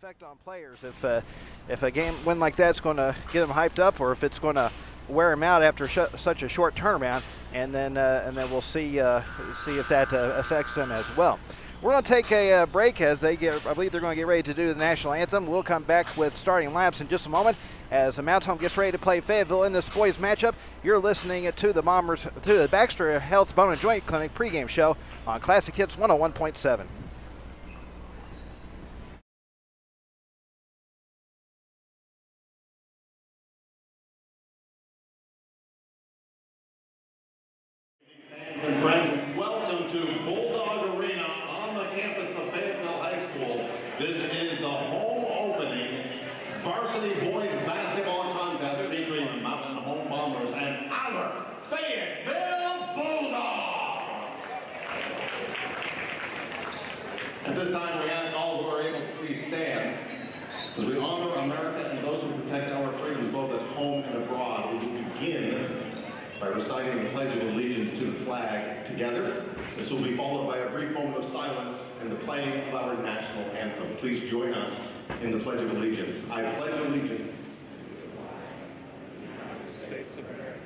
effect on players if a game win like that's going to get them hyped up, or if it's going to wear them out after such a short turnaround, and then we'll see if that affects them as well. We're going to take a break as I believe they're going to get ready to do the national anthem. We'll come back with starting laps in just a moment as the Mount Home gets ready to play Fayetteville in this boys matchup. You're listening to the Baxter Health Bone and Joint Clinic pregame show on Classic Hits 101.7. And friends, welcome to Bulldog Arena on the campus of Fayetteville High School. This is the home opening varsity boys basketball contest featuring Mountain Home Bombers and our Fayetteville Bulldogs. At this time, we ask all who are able to please stand as we honor America and those who protect our freedoms both at home and abroad. We will begin by reciting the Pledge of Allegiance to the flag together. This will be followed by a brief moment of silence and the playing of our national anthem. Please join us in the Pledge of Allegiance. I pledge allegiance to the United States of America.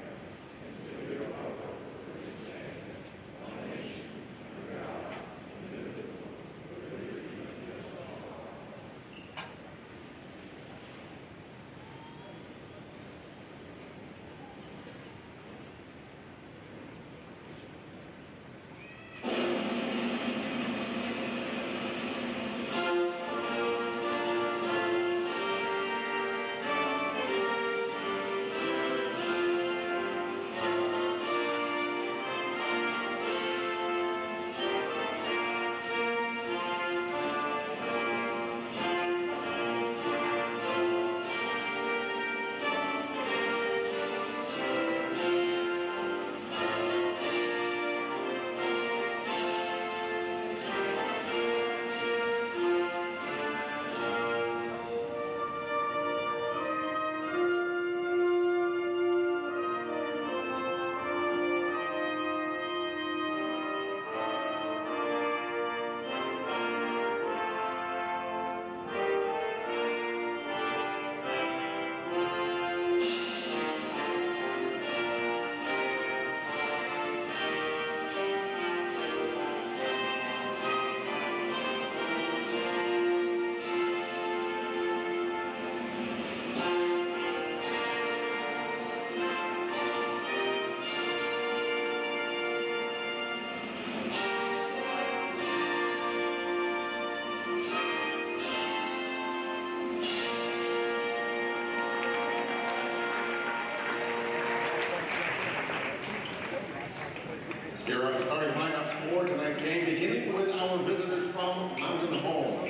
Here are the starting lineups for tonight's game, beginning with our visitors from Mountain Home.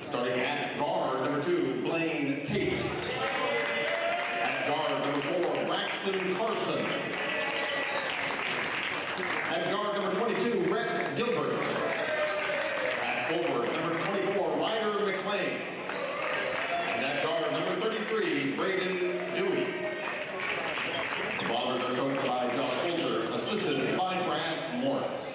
Starting at guard, number 2, Blaine Tate. At guard, number 4, Braxton Carson. At guard, number 22, Rhett Gilbert. At forward, number 24, Ryder McLean. And at guard, number 33, Braden Dewey. The Bombers are coached by Josh Holzer, assisted by Brad Morris.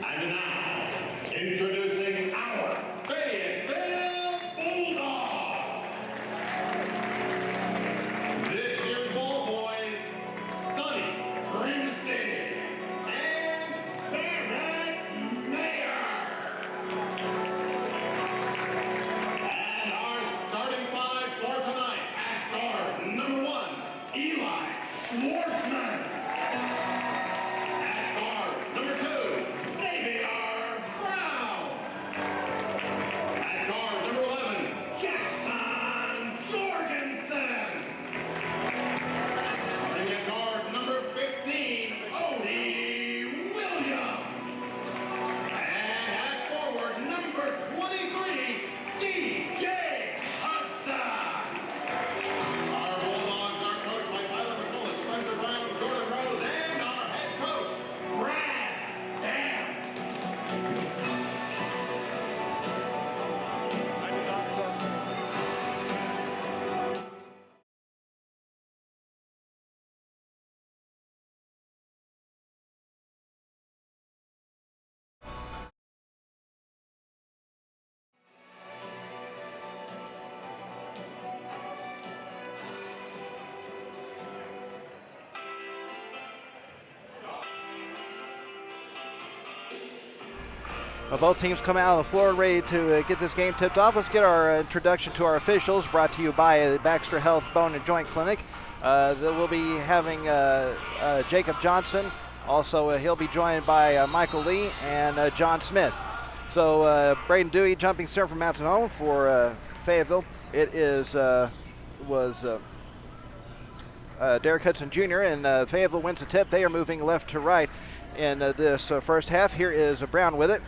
And now, introducing our Fayetteville Bulldogs. This year's ball boys, Sonny Grimstein and Barrett Mayer. And our starting five for tonight, at guard, number 1, Eli Schwartzman. At guard, number 2, Xavier Brown. At guard, number 11, Jackson Jorgensen. Starting at guard, number 15, Odie Williams. And at forward, number 23, DJ Hudson. Our Bulldogs are coached by Tyler McCulloch, Spencer Brown, Jordan Rose, and our Both teams come out on the floor ready to get this game tipped off. Let's get our introduction to our officials, brought to you by the Baxter Health Bone and Joint Clinic. We'll be having Jacob Johnson. Also, he'll be joined by Michael Lee and John Smith. So Braden Dewey jumping serve from Mountain Home for Fayetteville. It was Derek Hudson Jr. and Fayetteville wins the tip. They are moving left to right in this first half. Here is Brown with it.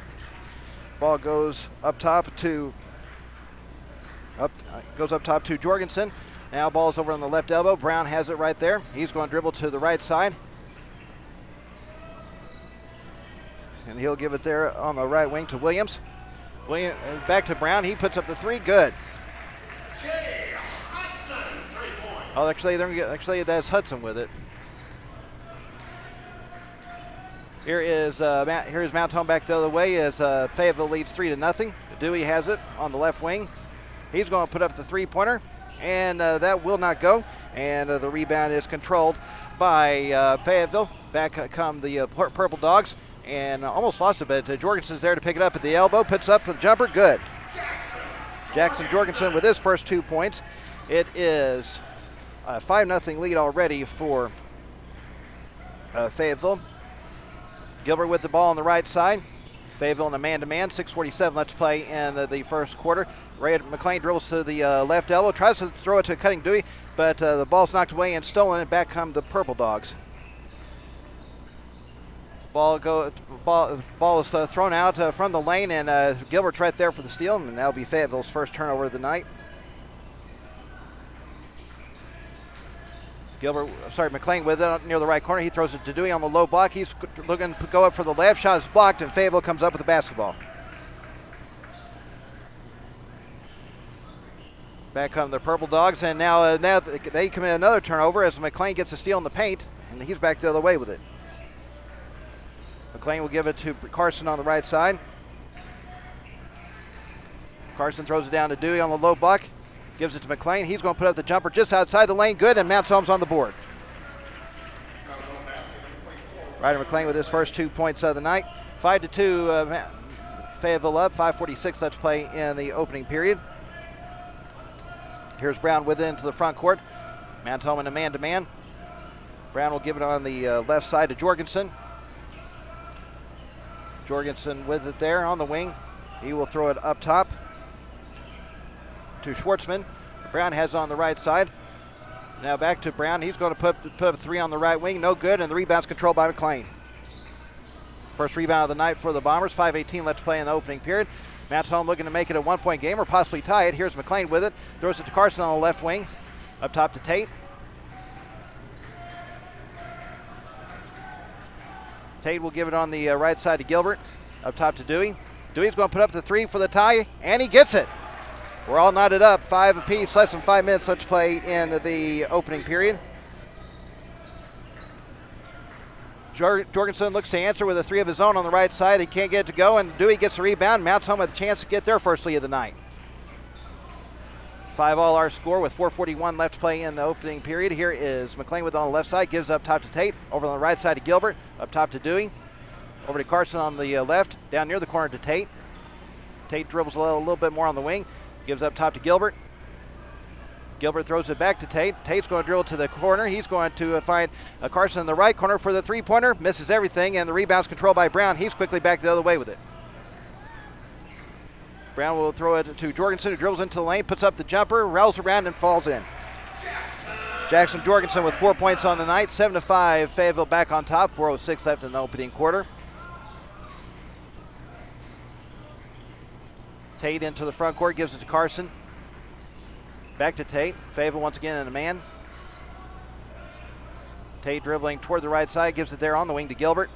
Ball goes up top to Jorgensen. Now ball's over on the left elbow. Brown has it right there. He's going to dribble to the right side. And he'll give it there on the right wing to Williams. Back to Brown. He puts up the three. Good. Oh, actually, that's Hudson with it. Here's Mount Home back the other way as Fayetteville leads 3-0. Dewey has it on the left wing. He's going to put up the three-pointer, and that will not go. And the rebound is controlled by Fayetteville. Back come the Purple Dogs, and almost lost it, but Jorgensen's there to pick it up at the elbow. Puts up for the jumper. Good. Jackson Jorgensen with his first 2 points. It is a 5-0 lead already for Fayetteville. Gilbert with the ball on the right side. Fayetteville in a man-to-man. 6:47 left to play in the first quarter. Ray McLean dribbles to the left elbow. Tries to throw it to Cutting Dewey, but the ball's knocked away and stolen. And back come the Purple Dogs. Ball is thrown out from the lane, and Gilbert's right there for the steal. And that'll be Fayetteville's first turnover of the night. McLean with it near the right corner. He throws it to Dewey on the low block. He's looking to go up for the layup. Shot is blocked, and Fayetteville comes up with the basketball. Back come the Purple Dogs, and now they commit another turnover as McLean gets a steal in the paint, and he's back the other way with it. McLean will give it to Carson on the right side. Carson throws it down to Dewey on the low block. Gives it to McLean. He's going to put up the jumper just outside the lane. Good, and Mount Home's on the board. Ryder McLean with his first 2 points of the night. 5-2, Fayetteville up. 5:46 left to play in the opening period. Here's Brown with it into the front court. Mount Home in a man-to-man. Brown will give it on the left side to Jorgensen. Jorgensen with it there on the wing. He will throw it up top to Schwartzman. Brown has it on the right side. Now back to Brown. He's going to put up three on the right wing. No good, and the rebound's controlled by McLean. First rebound of the night for the Bombers. 5:18 left to play in the opening period. Mount Home looking to make it a one-point game or possibly tie it. Here's McLean with it. Throws it to Carson on the left wing. Up top to Tate. Tate will give it on the right side to Gilbert. Up top to Dewey. Dewey's going to put up the three for the tie, and he gets it. We're all knotted up, 5 apiece, less than 5 minutes left to play in the opening period. Jorgensen looks to answer with a three of his own on the right side. He can't get it to go, and Dewey gets the rebound. Mount Home with a chance to get their first lead of the night. 5-all our score with 4:41 left to play in the opening period. Here is McLean with it on the left side, gives up top to Tate. Over on the right side to Gilbert, up top to Dewey. Over to Carson on the left, down near the corner to Tate. Tate dribbles a little bit more on the wing. Gives up top to Gilbert. Gilbert throws it back to Tate. Tate's going to drill to the corner. He's going to find Carson in the right corner for the three-pointer. Misses everything, and the rebound's controlled by Brown. He's quickly back the other way with it. Brown will throw it to Jorgensen, who dribbles into the lane, puts up the jumper, rails around, and falls in. Jackson Jorgensen with 4 points on the night. 7-5, Fayetteville back on top. 4:06 left in the opening quarter. Tate into the front court, gives it to Carson. Back to Tate. Fayetteville once again in a man. Tate dribbling toward the right side, gives it there on the wing to Gilbert.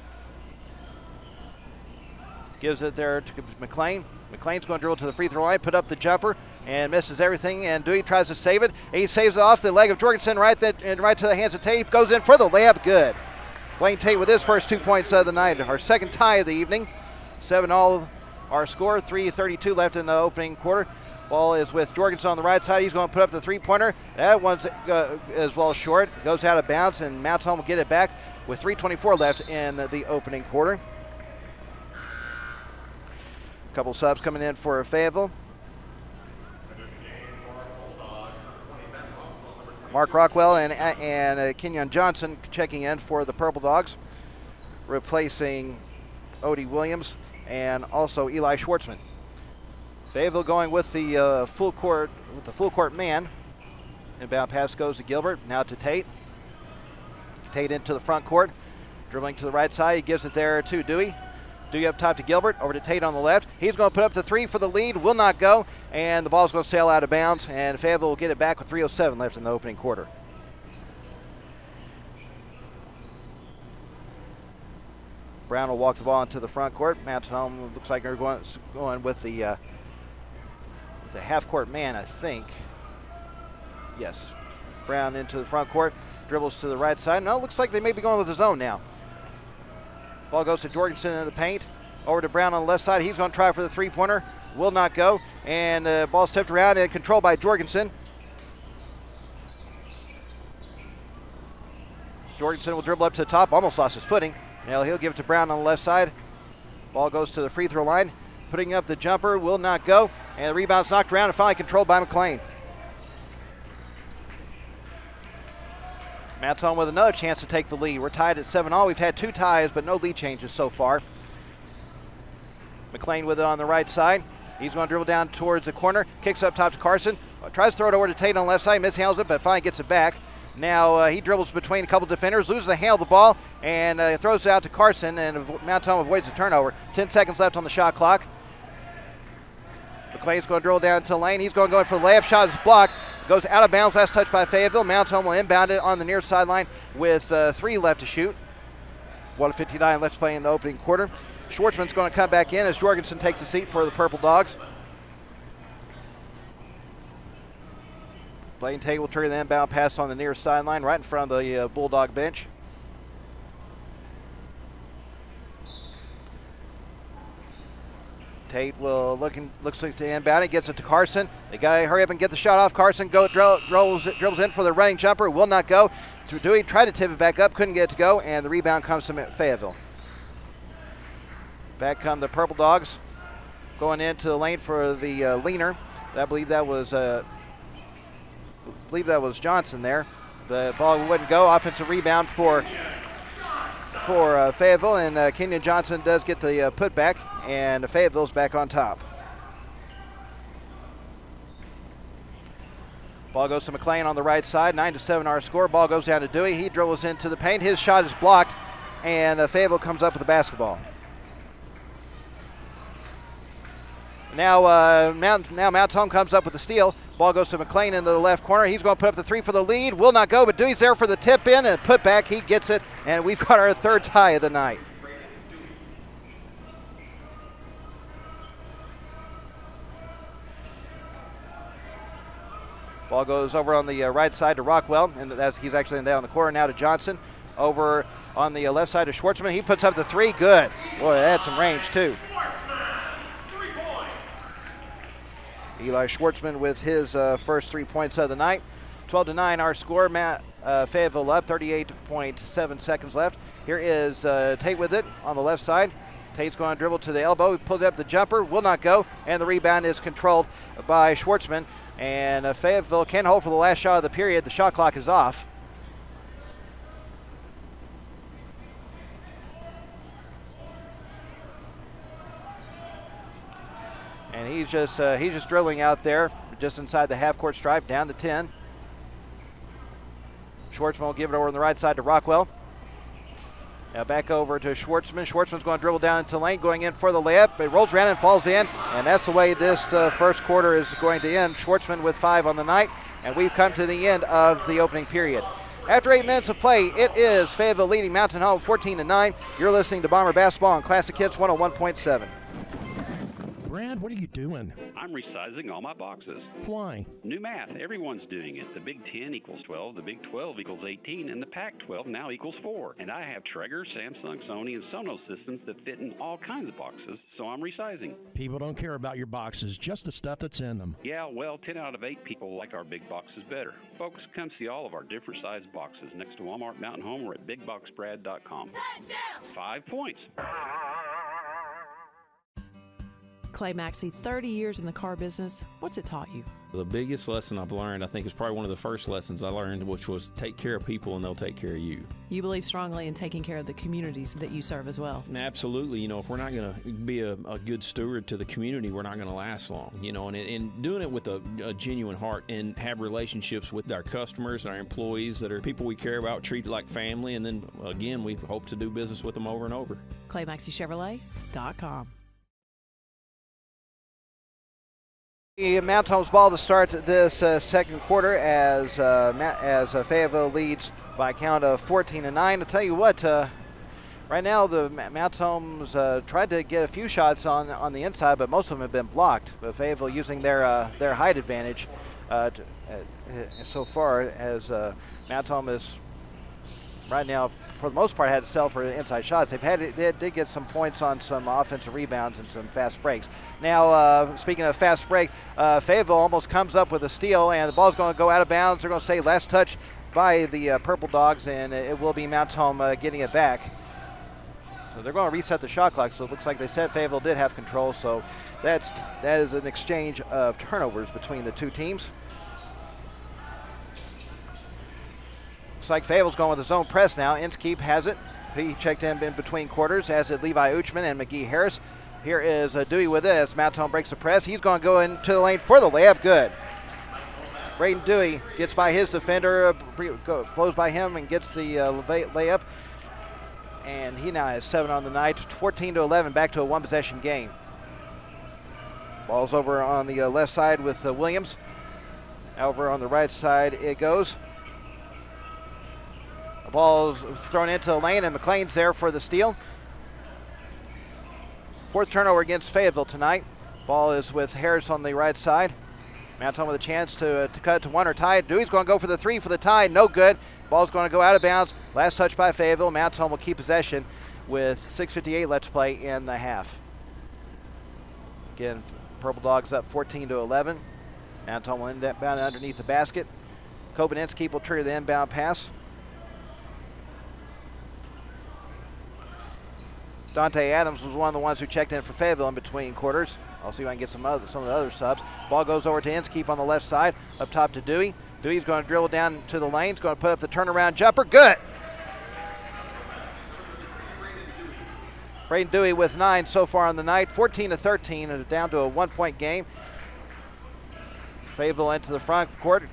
Gives it there to McLean. McLean's going to dribble to the free throw line, put up the jumper, and misses everything. And Dewey tries to save it. He saves it off the leg of Jorgensen, right to the hands of Tate. Goes in for the layup. Good. Blaine Tate with his first 2 points of the night. Our second tie of the evening. 7-all. Our score, 3:32 left in the opening quarter. Ball is with Jorgensen on the right side. He's going to put up the three-pointer. That one's as well short. Goes out of bounds, and Mount Home will get it back with 3:24 left in the opening quarter. couple subs coming in for Fayetteville. Mark Rockwell and Kenyon Johnson checking in for the Purple Dogs, replacing Odie Williams and also Eli Schwartzman. Fayetteville going with the full court man. Inbound pass goes to Gilbert, now to Tate. Tate into the front court, dribbling to the right side. He gives it there to Dewey. Dewey up top to Gilbert, over to Tate on the left. He's going to put up the three for the lead, will not go, and the ball's going to sail out of bounds, and Fayetteville will get it back with 3:07 left in the opening quarter. Brown will walk the ball into the front court. Mountain Home looks like they're going with the half-court man, I think. Yes. Brown into the front court, dribbles to the right side. No, it looks like they may be going with the zone now. Ball goes to Jorgensen in the paint. Over to Brown on the left side. He's going to try for the three-pointer. Will not go. And ball tipped around and controlled by Jorgensen. Jorgensen will dribble up to the top. Almost lost his footing. Now he'll give it to Brown on the left side. Ball goes to the free throw line. Putting up the jumper. Will not go. And the rebound's knocked around and finally controlled by McLean. Mountain Home with another chance to take the lead. We're tied at 7-all. We've had two ties, but no lead changes so far. McLean with it on the right side. He's going to dribble down towards the corner. Kicks up top to Carson. Tries to throw it over to Tate on the left side. Mishandles it, but finally gets it back. Now he dribbles between a couple defenders, loses the handle of the ball, and throws it out to Carson, and Mountain Home avoids the turnover. 10 seconds left on the shot clock. McLean's going to dribble down to the lane. He's going to go in for the layup. Shot is blocked. Goes out of bounds. Last touch by Fayetteville. Mountain Home will inbound it on the near sideline with 3 left to shoot. 1:59 left to play in the opening quarter. Schwartzman's going to come back in as Jorgensen takes a seat for the Purple Dogs. Blaine Tate will trigger the inbound pass on the near sideline right in front of the Bulldog bench. Tate will looks like to inbound it, gets it to Carson. They got to hurry up and get the shot off. Carson dribbles in for the running jumper, will not go. Dewey tried to tip it back up, couldn't get it to go, and the rebound comes from Fayetteville. Back come the Purple Dogs, going into the lane for the leaner. I believe that was Johnson there. The ball wouldn't go. Offensive rebound for Fayetteville, and Kenyon Johnson does get the putback, and Fayetteville's back on top. Ball goes to McLean on the right side. 9-7 our score. Ball goes down to Dewey. He dribbles into the paint. His shot is blocked, and Fayetteville comes up with the basketball. Now Mountain Home comes up with the steal. Ball goes to McLean in the left corner. He's going to put up the three for the lead. Will not go, but Dewey's there for the tip in and put back. He gets it, and we've got our third tie of the night. Ball goes over on the right side to Rockwell, and he's actually down the corner now to Johnson. Over on the left side to Schwartzman. He puts up the three. Good. Boy, that had some range, too. Eli Schwartzman with his first 3 points of the night. 12-9 our score. Fayetteville up, 38.7 seconds left. Here is Tate with it on the left side. Tate's going to dribble to the elbow. He pulled up the jumper, will not go, and the rebound is controlled by Schwartzman. And Fayetteville can hold for the last shot of the period. The shot clock is off. And he's just dribbling out there, just inside the half-court stripe, down to 10. Schwartzman will give it over on the right side to Rockwell. Now back over to Schwartzman. Schwartzman's going to dribble down into the lane, going in for the layup. It rolls around and falls in, and that's the way this first quarter is going to end. Schwartzman with 5 on the night, and we've come to the end of the opening period. After 8 minutes of play, it is Fayetteville leading Mountain Home 14-9. You're listening to Bomber Basketball on Classic Hits 101.7. Brad, what are you doing? I'm resizing all my boxes. Why? New math. Everyone's doing it. The Big 10 equals 12, the Big 12 equals 18, and the Pac-12 now equals 4. And I have Traeger, Samsung, Sony, and Sonos systems that fit in all kinds of boxes, so I'm resizing. People don't care about your boxes, just the stuff that's in them. Yeah, well, 10 out of 8 people like our big boxes better. Folks, come see all of our different sized boxes next to Walmart Mountain Home or at BigBoxBrad.com. Touchdown! 5 points. Clay Maxey, 30 years in the car business. What's it taught you? The biggest lesson I've learned, I think, is probably one of the first lessons I learned, which was take care of people and they'll take care of you. You believe strongly in taking care of the communities that you serve as well. And absolutely. If we're not going to be a good steward to the community, we're not going to last long. And doing it with a genuine heart and have relationships with our customers and our employees that are people we care about, treated like family, and then, again, we hope to do business with them over and over. ClayMaxeyChevrolet.com. Mount Holmes ball to start this second quarter as Fayetteville leads by a count of 14-9. I'll tell you what, right now the Mount Holmes tried to get a few shots on the inside, but most of them have been blocked. But Fayetteville using their height advantage so far, as Mount Holmes is right now, for the most part, had to sell for inside shots. They did get some points on some offensive rebounds and some fast breaks. Now, speaking of fast break, Fayetteville almost comes up with a steal, and the ball's going to go out of bounds. They're going to say last touch by the Purple Dogs, and it will be Mount Holmes getting it back. So they're going to reset the shot clock. So it looks like they said Fayetteville did have control. So that is an exchange of turnovers between the two teams. Looks like Fayetteville's going with his own press now. Inskeep has it. He checked in between quarters, as did Levi Uchman and McGee Harris. Here is Dewey with it as Mount Holmes breaks the press. He's going to go into the lane for the layup. Good. Braden Dewey gets by his defender, blows by him and gets the layup. And he now has 7 on the night. 14-11, back to a one-possession game. Ball's over on the left side with Williams. Over on the right side it goes. The ball's thrown into the lane, and McLean's there for the steal. 4th turnover against Fayetteville tonight. Ball is with Harris on the right side. Mount Holmes with a chance to cut to one or tie. Dewey's going to go for the 3 for the tie. No good. Ball's going to go out of bounds. Last touch by Fayetteville. Mount Holmes will keep possession with 6:58 left to play in the half. Again, Purple Dogs up 14-11. Mount Holmes will inbound underneath the basket. Kobaninski will trigger the inbound pass. Dante Adams was one of the ones who checked in for Fayetteville in between quarters. I'll see if I can get some of the other subs. Ball goes over to Inskeep on the left side, up top to Dewey. Dewey's going to dribble down to the lane. He's going to put up the turnaround jumper. Good. Braden Dewey with 9 so far on the night. 14-13, and down to a 1-point game. Fayetteville into the front court.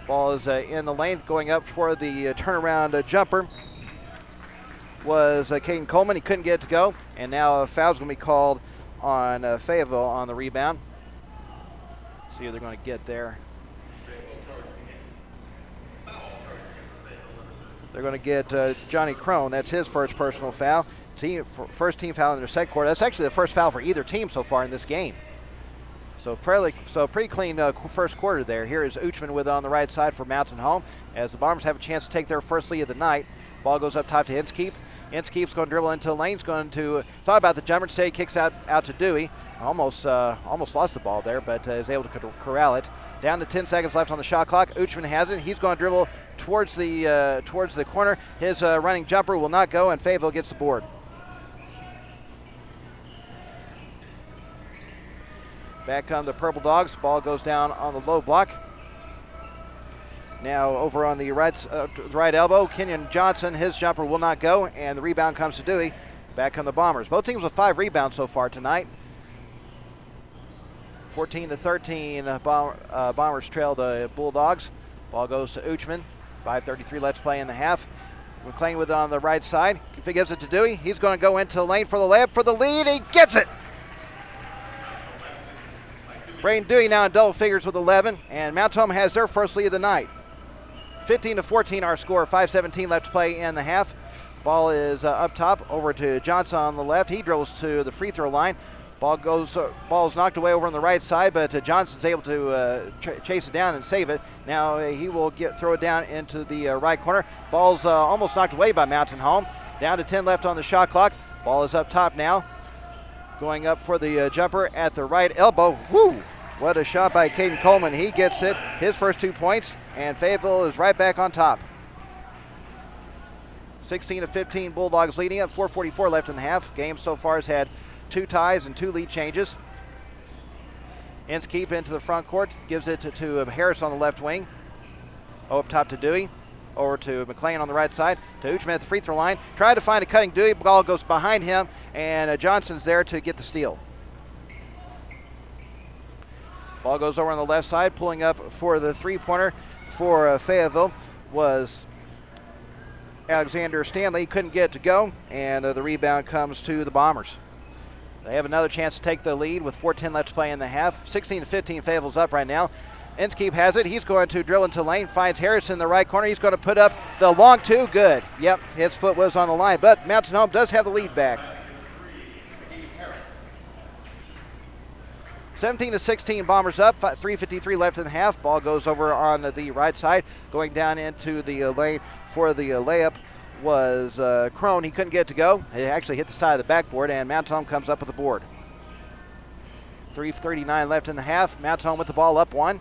Ball is in the lane, going up for the turnaround jumper. Was Caden Coleman. He couldn't get it to go, and now a foul's going to be called on Fayetteville on the rebound. See who they're going to get there. They're going to get Johnny Crone. That's his first personal foul. First team foul in their second quarter. That's actually the first foul for either team so far in this game. So pretty clean first quarter there. Here is Uchman with it on the right side for Mountain Home, as the Bombers have a chance to take their first lead of the night. Ball goes up top to Inskeep. Inskeep's going to dribble into the lane. He's going to thought about the jumper. Instead, he kicks out to Dewey. Almost lost the ball there, but is able to corral it. Down to 10 seconds left on the shot clock. Uchman has it. He's going to dribble towards the corner. His running jumper will not go, and Fayetteville gets the board. Back come the Purple Dogs. Ball goes down on the low block. Now over on the right elbow, Kenyon Johnson, his jumper will not go, and the rebound comes to Dewey. Back come the Bombers. Both teams with 5 rebounds so far tonight. 14-13, Bombers trail the Bulldogs. Ball goes to Uchman. 5:33 left to play in the half. McLean with it on the right side. If he gives it to Dewey, he's going to go into the lane for the layup for the lead. He gets it! Braden Dewey now in double figures with 11, and Mount Holmes has their first lead of the night. 15-14 our score, 5:17 left to play in the half. Ball is up top over to Johnson on the left. He dribbles to the free throw line. Ball's knocked away over on the right side, but Johnson's able to chase it down and save it. Now he will throw it down into the right corner. Ball's almost knocked away by Mountain Home. Down to 10 left on the shot clock. Ball is up top now. Going up for the jumper at the right elbow. Woo! What a shot by Caden Coleman. He gets it, his first 2 points, and Fayetteville is right back on top. 16-15, Bulldogs leading up. 4:44 left in the half. Game so far has had 2 ties and 2 lead changes. Inskeep into the front court, gives it to Harris on the left wing. Up top to Dewey. Over to McLean on the right side. To Uchman at the free throw line. Tried to find a cutting Dewey. Ball goes behind him, and Johnson's there to get the steal. Ball goes over on the left side. Pulling up for the three-pointer for Fayetteville was Alexander Stanley. Couldn't get it to go, and the rebound comes to the Bombers. They have another chance to take the lead with 4:10 left to play in the half. 16-15, Fayetteville's up right now. Inskeep has it. He's going to drill into lane. Finds Harris in the right corner. He's going to put up the long two. Good. Yep, his foot was on the line, but Mountain Home does have the lead back. 17-16, Bombers up. 3:53 left in the half. Ball goes over on the right side. Going down into the lane for the layup was Crone. He couldn't get it to go. It actually hit the side of the backboard, and Mountain Home comes up with the board. 3:39 left in the half. Mountain Home with the ball up one.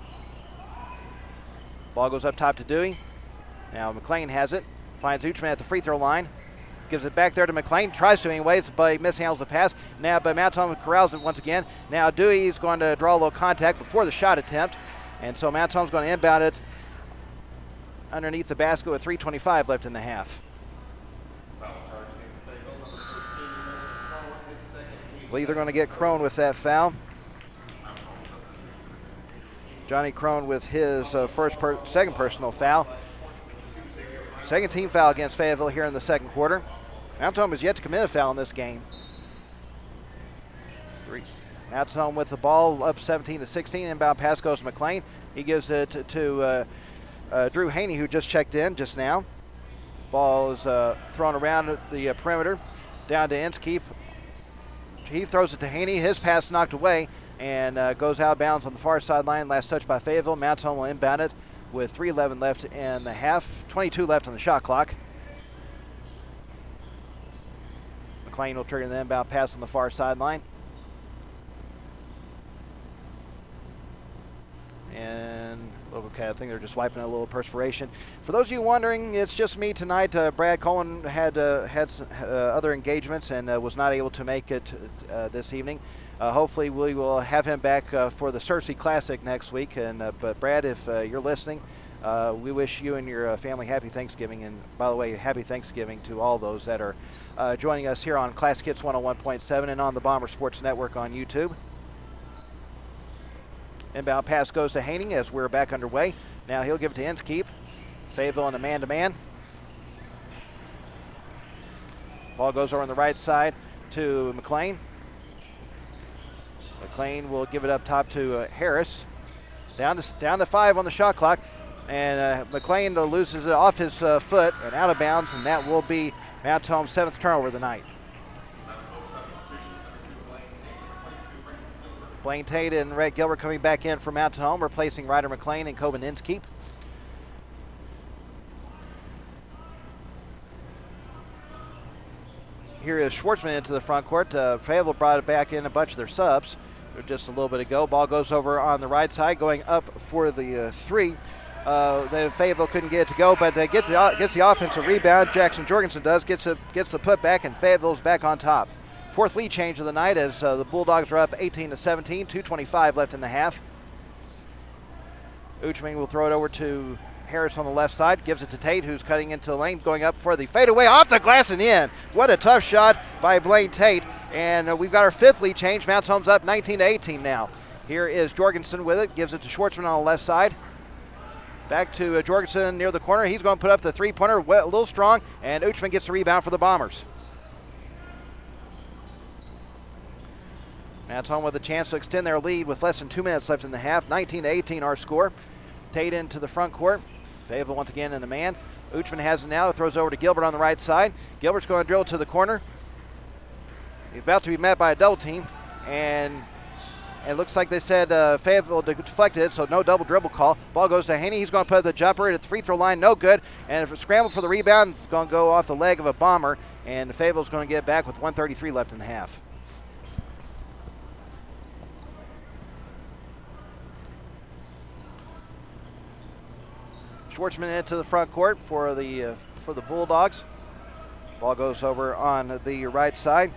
Ball goes up top to Dewey. Now McLean has it. Finds Uchman at the free throw line. Gives it back there to McLean. Tries to anyways, but he mishandles the pass. Now, but Mountain Home corrals it once again. Now Dewey is going to draw a little contact before the shot attempt. And so Mountain Home's going to inbound it underneath the basket with 3:25 left in the half. I believe they're going to get Crone with that foul. Johnny Crone with his second personal foul. Second team foul against Fayetteville here in the second quarter. Mountain Home has yet to commit a foul in this game. Mountain Home with the ball up 17-16. Inbound pass goes to McLean. He gives it to Drew Haney, who just checked in just now. Ball is thrown around the perimeter. Down to Inskeep. He throws it to Haney. His pass knocked away and goes out of bounds on the far sideline. Last touch by Fayetteville. Mountain Home will inbound it with 3:11 left in the half. 22 left on the shot clock. McLean will trigger the inbound pass on the far sideline. And okay, I think they're just wiping a little perspiration. For those of you wondering, it's just me tonight. Brad Cohen had other engagements and was not able to make it this evening. Hopefully we will have him back for the Cersei Classic next week. But Brad, if you're listening, we wish you and your family happy Thanksgiving. And by the way, happy Thanksgiving to all those that are joining us here on Classic Hits 101.7 and on the Bomber Sports Network on YouTube. Inbound pass goes to Haney as we're back underway. Now he'll give it to Inskeep. Fayetteville in a man-to-man. Ball goes over on the right side to McLean. McLean will give it up top to Harris. Down to 5 on the shot clock. And McLean loses it off his foot and out of bounds, and that will be Mountain Home's 7th turnover of the night. Blaine Tate and Ray Gilbert coming back in for Mountain Home, replacing Ryder McLean and Coben Inskeep. Here is Schwartzman into the front court. Fayetteville brought it back in a bunch of their subs just a little bit ago. Ball goes over on the right side, going up for the three. The Fayetteville couldn't get it to go, but they gets the offensive rebound. Jackson Jorgensen gets the putback, and Fayetteville's back on top. Fourth lead change of the night as the Bulldogs are up 18-17, 2:25 left in the half. Uchman will throw it over to Harris on the left side, gives it to Tate, who's cutting into the lane, going up for the fadeaway off the glass and in. What a tough shot by Blaine Tate. And we've got our 5th lead change. Mountain Home's up 19-18 now. Here is Jorgensen with it, gives it to Schwartzman on the left side. Back to Jorgensen near the corner. He's going to put up the three-pointer, a little strong, and Uchman gets the rebound for the Bombers. Mountain Home with a chance to extend their lead with less than 2 minutes left in the half. 19-18 our score. Tate into the front court. Fayetteville once again in a man. Uchman has it now. Throws over to Gilbert on the right side. Gilbert's going to drill to the corner. He's about to be met by a double team. And it looks like they said Fayetteville deflected it, so no double dribble call. Ball goes to Haney. He's going to put the jumper at the free throw line. No good. And if it's scrambled for the rebound, it's going to go off the leg of a Bomber. And Fayetteville's going to get back with 1:33 left in the half. Schwartzman into the front court for the Bulldogs. Ball goes over on the right side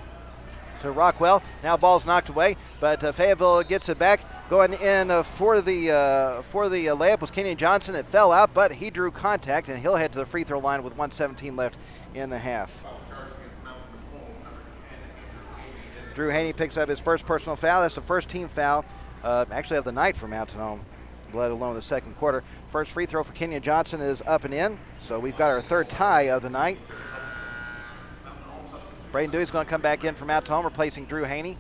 to Rockwell. Now ball's knocked away, but Fayetteville gets it back. Going in for the layup was Kenyon Johnson. It fell out, but he drew contact, and he'll head to the free throw line with 1:17 left in the half. Drew Haney picks up his first personal foul. That's the first team foul, actually of the night for Mountain Home, let alone the second quarter. First free throw for Kenyon Johnson is up and in, so we've got our third tie of the night. Braden Dewey's going to come back in for Mountain Home, replacing Drew Haney.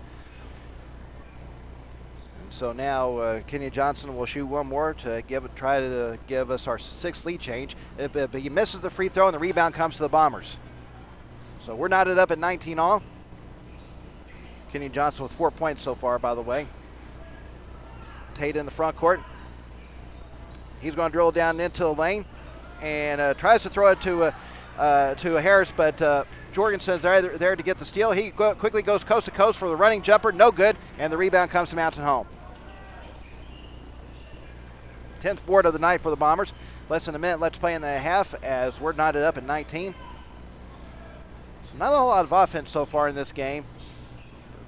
So now Kenyon Johnson will shoot one more to try to give us our sixth lead change. But he misses the free throw, and the rebound comes to the Bombers. So we're knotted up at 19 all. Kenyon Johnson with 4 points so far, by the way. Tate in the front court. He's going to drill down into the lane and tries to throw it to Harris, but Jorgensen's there to get the steal. He quickly goes coast to coast for the running jumper. No good, and the rebound comes to Mountain Home. 10th board of the night for the Bombers. Less than a minute left to play in the half as we're knotted up at 19. So not a whole lot of offense so far in this game.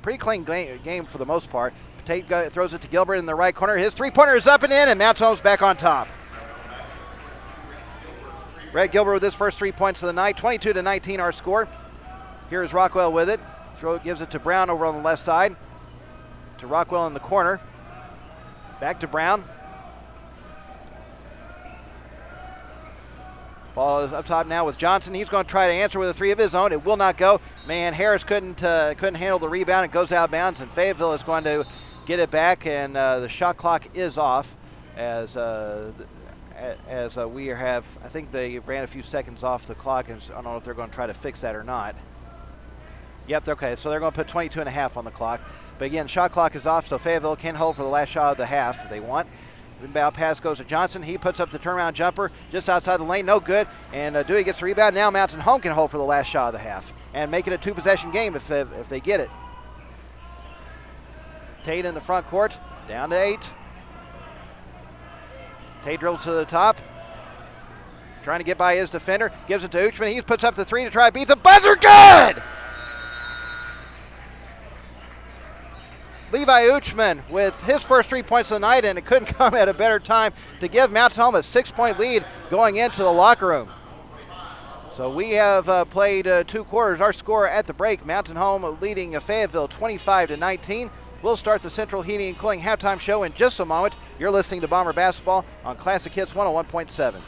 Pretty clean game for the most part. Tate throws it to Gilbert in the right corner. His three-pointer is up and in, and Mountain Home's back on top. Red Gilbert with his first 3 points of the night. 22-19 our score. Here's Rockwell with it. Gives it to Brown over on the left side. To Rockwell in the corner. Back to Brown. Ball is up top now with Johnson. He's going to try to answer with a three of his own. It will not go. Man, Harris couldn't handle the rebound. It goes out of bounds, and Fayetteville is going to get it back, and the shot clock is off as we have, I think they ran a few seconds off the clock, and I don't know if they're going to try to fix that or not. Yep, okay, so they're going to put 22 and a half on the clock. But again, shot clock is off, so Fayetteville can hold for the last shot of the half if they want. Inbound pass goes to Johnson. He puts up the turnaround jumper just outside the lane. No good. And Dewey gets the rebound. Now Mountain Home can hold for the last shot of the half and make it a two-possession game if they get it. Tate in the front court. Down to 8. Tate drills to the top. Trying to get by his defender. Gives it to Uchman. He puts up the three to try to beat the buzzer. Good! Levi Uchman with his first 3 points of the night, and it couldn't come at a better time to give Mountain Home a 6-point lead going into the locker room. So we have played 2 quarters. Our score at the break, Mountain Home leading Fayetteville 25-19. We'll start the Central Heating and Cooling halftime show in just a moment. You're listening to Bomber Basketball on Classic Hits 101.7.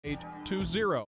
Eight 2-0.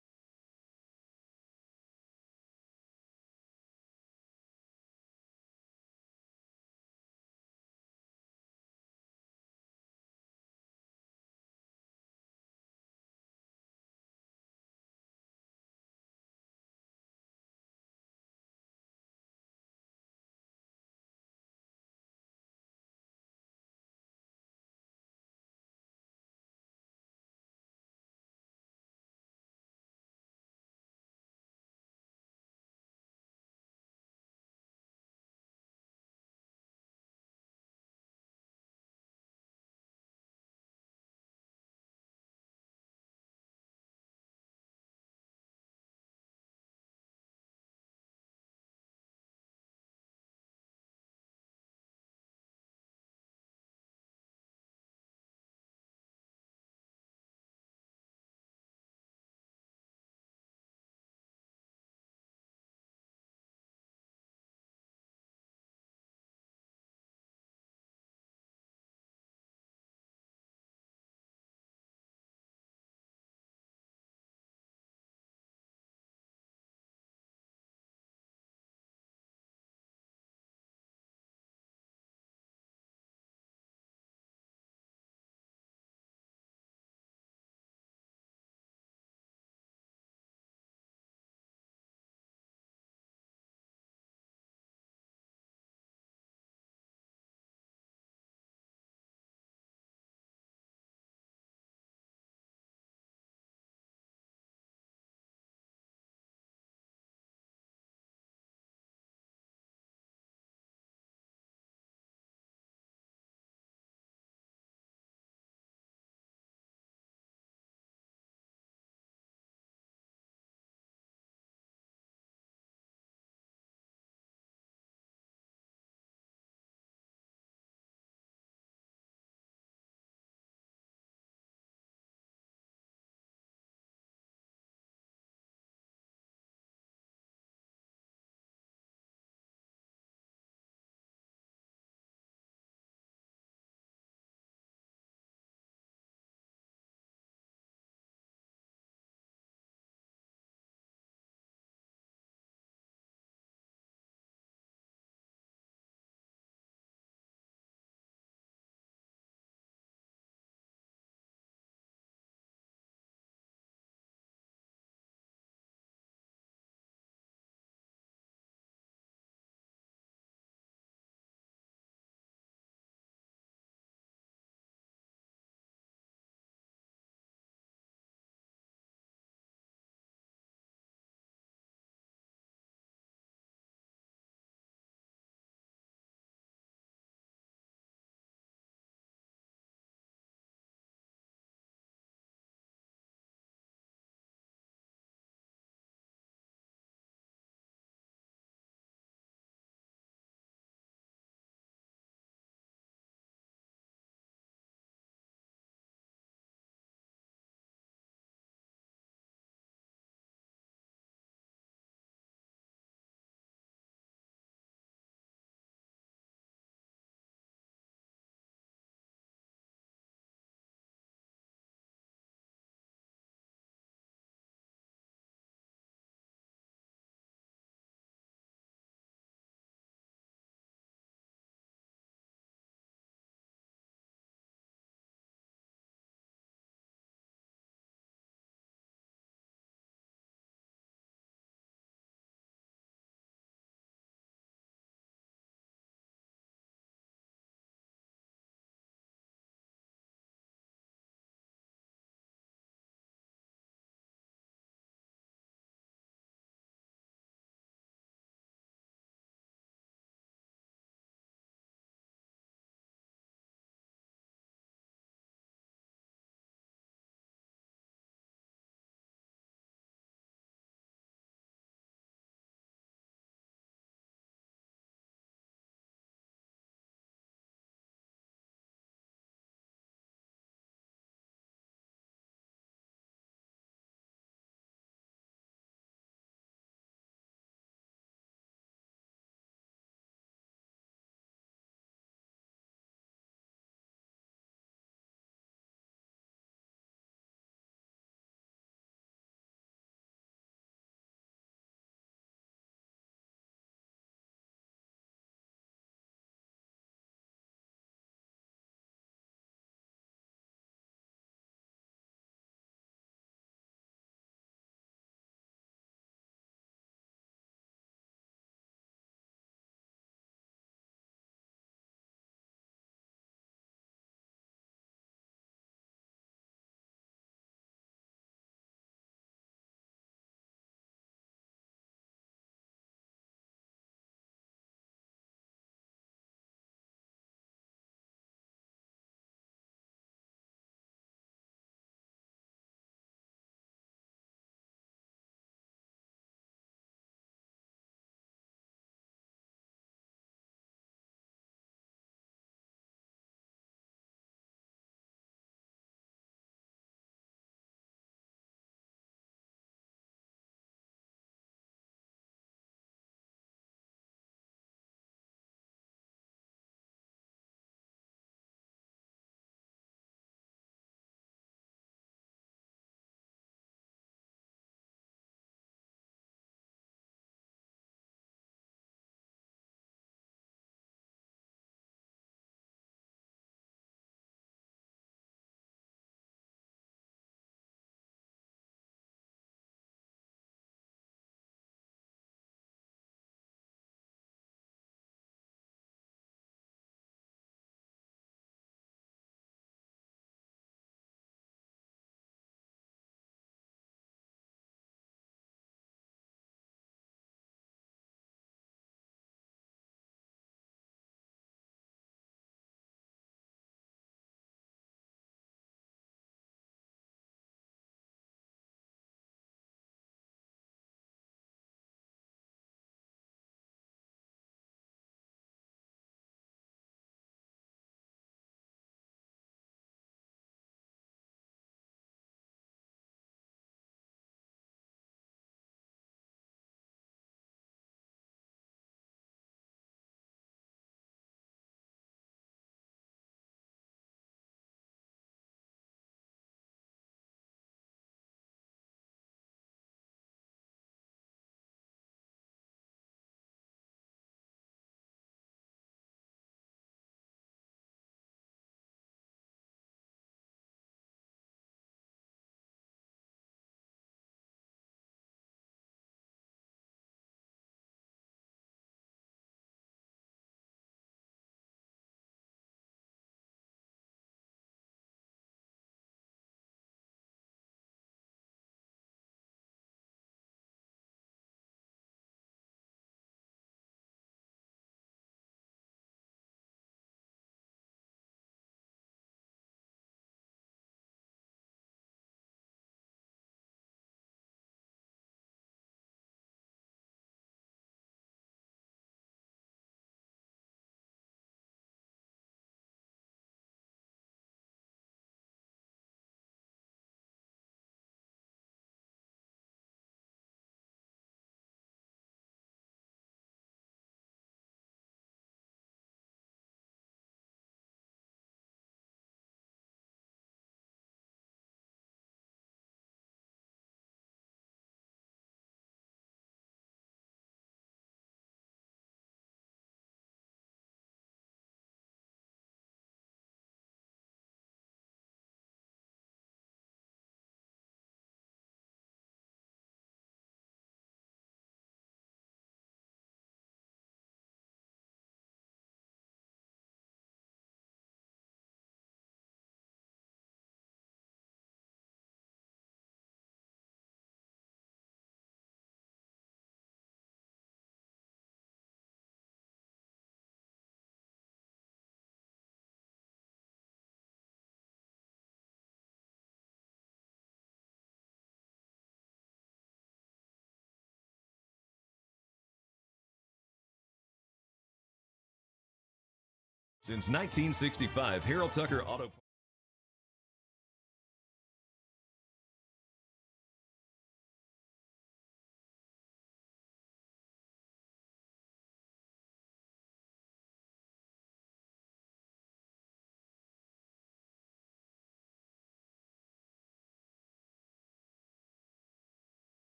Since 1965, Harold Tucker Auto.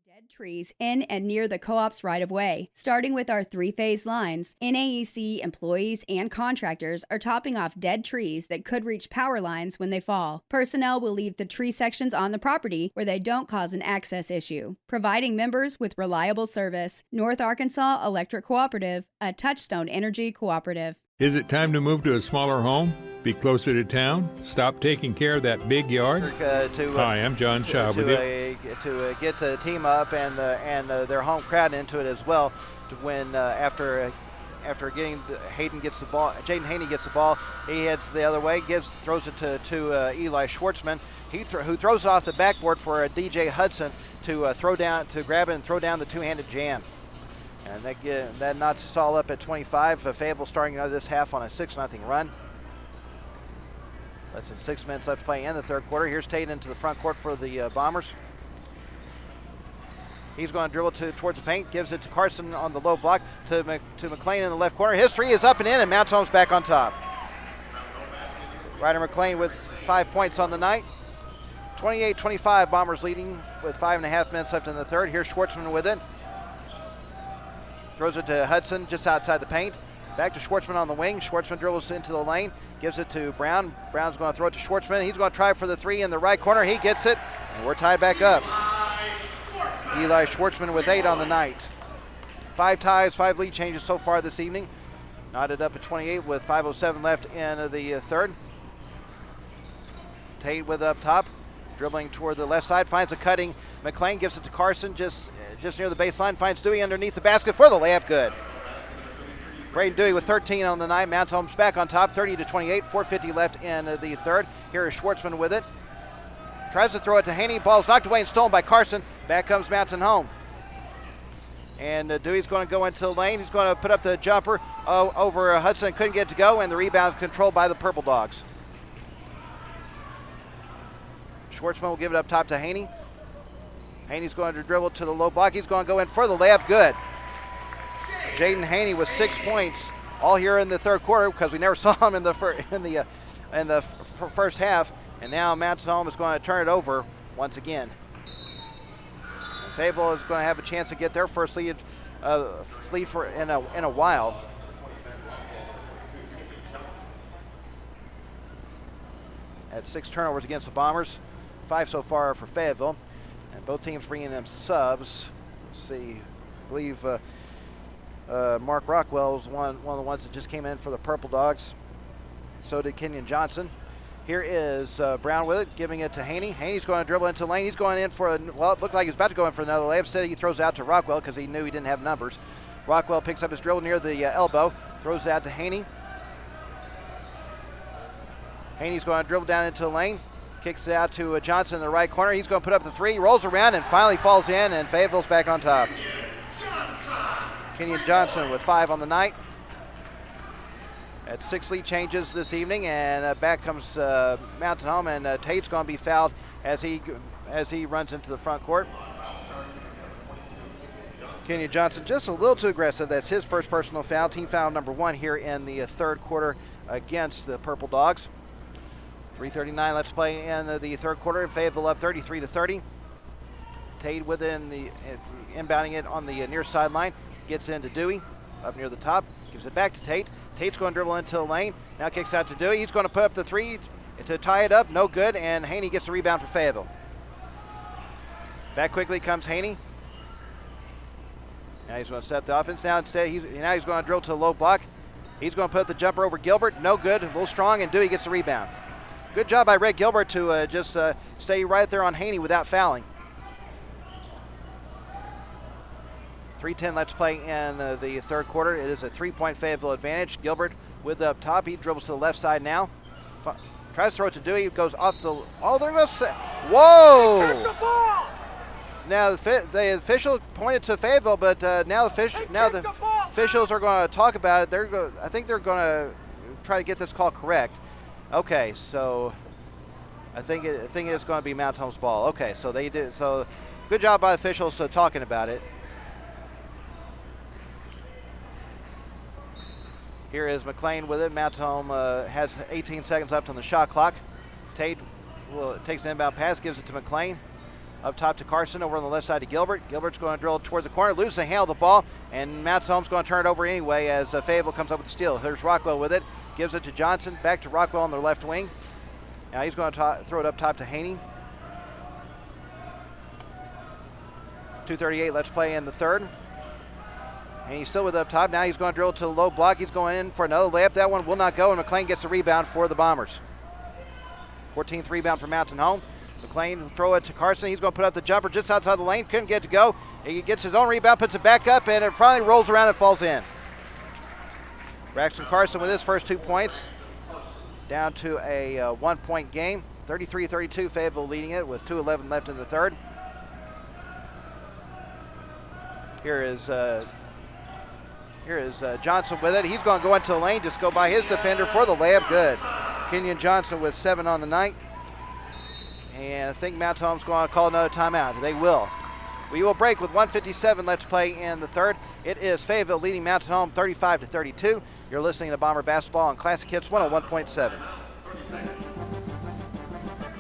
Dead trees in and near the co-op's right-of-way. Starting with our three-phase lines, NAEC employees and contractors are topping off dead trees that could reach power lines when they fall. Personnel will leave the tree sections on the property where they don't cause an access issue, providing members with reliable service. North Arkansas Electric Cooperative, a Touchstone Energy cooperative. Is it time to move to a smaller home? Be closer to town? Stop taking care of that big yard? Hi, I'm John Shaw with you. To get the team up and their home crowd into it as well. To win after getting Jaden gets the ball, he heads the other way, throws it to Eli Schwartzman. Who throws it off the backboard for DJ Hudson to grab it and throw down the two-handed jam. And that knocks us all up at 25. Fayetteville starting this half on a 6-0 run. Less than 6 minutes left to play in the third quarter. Here's Tate into the front court for the Bombers. He's going to dribble towards the paint, gives it to Carson on the low block to McLean in the left corner. His three is up and in, and Mount Holmes back on top. Ryder McLean with 5 points on the night. 28-25, Bombers leading with 5.5 minutes left in the third. Here's Schwartzman with it. Throws it to Hudson just outside the paint. Back to Schwartzman on the wing. Schwartzman dribbles into the lane, gives it to Brown. Brown's going to throw it to Schwartzman. He's going to try for the three in the right corner. He gets it, and we're tied back up. Eli Schwartzman with 8 on the night. 5 ties, 5 lead changes so far this evening. Knotted up at 28 with 5:07 left in the third. Tate with up top, dribbling toward the left side, finds a cutting McLean gives it to Carson just near the baseline, finds Dewey underneath the basket for the layup, good. Braden Dewey with 13 on the night. Mountain Home's back on top, 30-28, 4:50 left in the third. Here is Schwartzman with it. Tries to throw it to Haney. Ball's knocked away and stolen by Carson. Back comes Mountain Home. And Dewey's going to go into the lane. He's going to put up the jumper over Hudson. Couldn't get it to go, and the rebound controlled by the Purple Dogs. Schwartzman will give it up top to Haney. Haney's going to dribble to the low block. He's going to go in for the layup. Good. Jaden Haney with 6 points, all here in the third quarter because we never saw him in the first half. And now Mountain Home is going to turn it over once again. And Fayetteville is going to have a chance to get their first lead in a while. At 6 turnovers against the Bombers, 5 so far for Fayetteville, and both teams bringing them subs. Let's see, I believe Mark Rockwell is one of the ones that just came in for the Purple Dogs. So did Kenyon Johnson. Here is Brown with it, giving it to Haney. Haney's going to dribble into the lane. He's going in for it looked like he was about to go in for another layup. Instead, he throws it out to Rockwell because he knew he didn't have numbers. Rockwell picks up his dribble near the elbow, throws it out to Haney. Haney's going to dribble down into the lane, kicks it out to Johnson in the right corner. He's going to put up the three, rolls around, and finally falls in, and Fayetteville's back on top. Kenyon Johnson with 5 on the night. At 6 lead changes this evening, and back comes Mountain Home, and Tate's going to be fouled as he runs into the front court. Kenyon Johnson just a little too aggressive. That's his first personal foul, team foul number 1 here in the third quarter against the Purple Dogs. 3:39 let's play in the third quarter. Fayetteville up 33-30. Tate with it inbounding it on the near sideline. Gets into Dewey up near the top. Gives it back to Tate. Tate's going to dribble into the lane. Now kicks out to Dewey. He's going to put up the three to tie it up. No good. And Haney gets the rebound for Fayetteville. Back quickly comes Haney. Now he's going to set the offense. Now he's going to drill to the low block. He's going to put up the jumper over Gilbert. No good. A little strong. And Dewey gets the rebound. Good job by Red Gilbert to just stay right there on Haney without fouling. 3:10 let's play in the third quarter. It is a 3-point Fayetteville advantage. Gilbert with up top. He dribbles to the left side now. Tries to throw it to Dewey. Goes off the. Oh, there goes. Whoa! Now the official pointed to Fayetteville, but now the officials are going to talk about it. I think they're going to try to get this call correct. Okay, so I think it's going to be Mount Home's ball. Okay, so they did. So good job by the officials talking about it. Here is McLean with it. Mount Home has 18 seconds left on the shot clock. Tate takes the inbound pass, gives it to McLean. Up top to Carson, over on the left side to Gilbert. Gilbert's going to drill towards the corner, lose the handle of the ball, and Mount Home's going to turn it over anyway as Fayetteville comes up with the steal. Here's Rockwell with it. Gives it to Johnson, back to Rockwell on the left wing. Now he's going to throw it up top to Haney. 2:38, let's play in the third. And he's still with it up top. Now he's going to drill to the low block. He's going in for another layup. That one will not go, and McLean gets the rebound for the Bombers. 14th rebound for Mountain Home. McLean will throw it to Carson. He's going to put up the jumper just outside the lane. Couldn't get it to go. He gets his own rebound, puts it back up, and it finally rolls around and falls in. Braxton Carson with his first 2 points. Down to a 1-point game. 33-32, Fayetteville leading it with 2:11 left in the third. Here is Johnson with it. He's going to go into the lane, just go by his defender for the layup. Good. Kenyon Johnson with 7 on the night. And I think Mount Home's going to call another timeout. They will. We will break with 1:57 left to play in the third. It is Fayetteville leading Mountain Home 35-32. You're listening to Bomber Basketball on Classic Hits 101.7.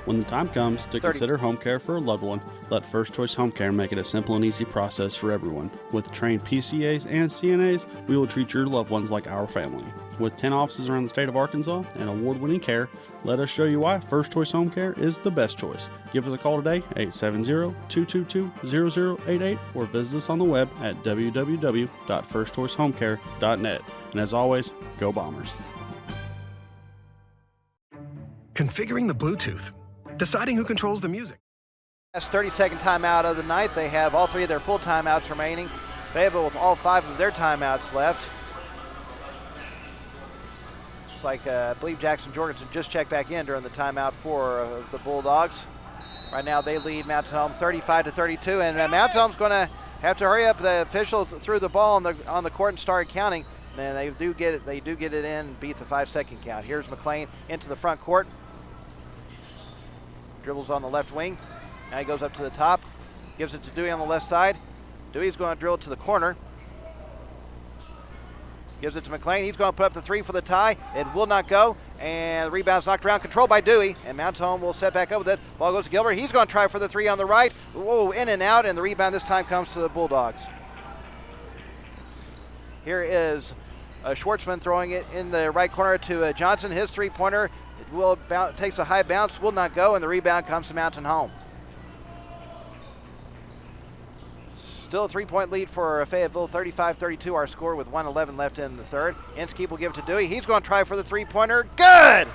When the time comes to consider home care for a loved one, let First Choice Home Care make it a simple and easy process for everyone. With trained PCAs and CNAs, we will treat your loved ones like our family. With 10 offices around the state of Arkansas and award-winning care, let us show you why First Choice Home Care is the best choice. Give us a call today, 870-222-0088, or visit us on the web at www.firstchoicehomecare.net. And as always, go Bombers. Configuring the Bluetooth. Deciding who controls the music. Last 30-second timeout of the night. They have all 3 of their full timeouts remaining. Fayetteville with all 5 of their timeouts left. It's like I believe Jackson Jorgensen just checked back in during the timeout for the Bulldogs. Right now they lead Mountain Home 35-32, and Mountain Home's going to have to hurry up. The officials threw the ball on the court and started counting. And they do get it. They do get it in and beat the 5-second count. Here's McLean into the front court. Dribbles on the left wing. Now he goes up to the top. Gives it to Dewey on the left side. Dewey's going to drill it to the corner. Gives it to McLean. He's going to put up the 3 for the tie. It will not go. And the rebound's knocked around. Controlled by Dewey. And Mountain Home will set back up with it. Ball goes to Gilbert. He's going to try for the 3 on the right. Whoa, in and out. And the rebound this time comes to the Bulldogs. Here is Schwartzman throwing it in the right corner to Johnson. His 3-pointer takes a high bounce, will not go, and the rebound comes to Mountain Home. Still a 3-point lead for Fayetteville, 35-32 our score with 1:11 left in the third. Inskeep will give it to Dewey. He's going to try for the 3-pointer. Good!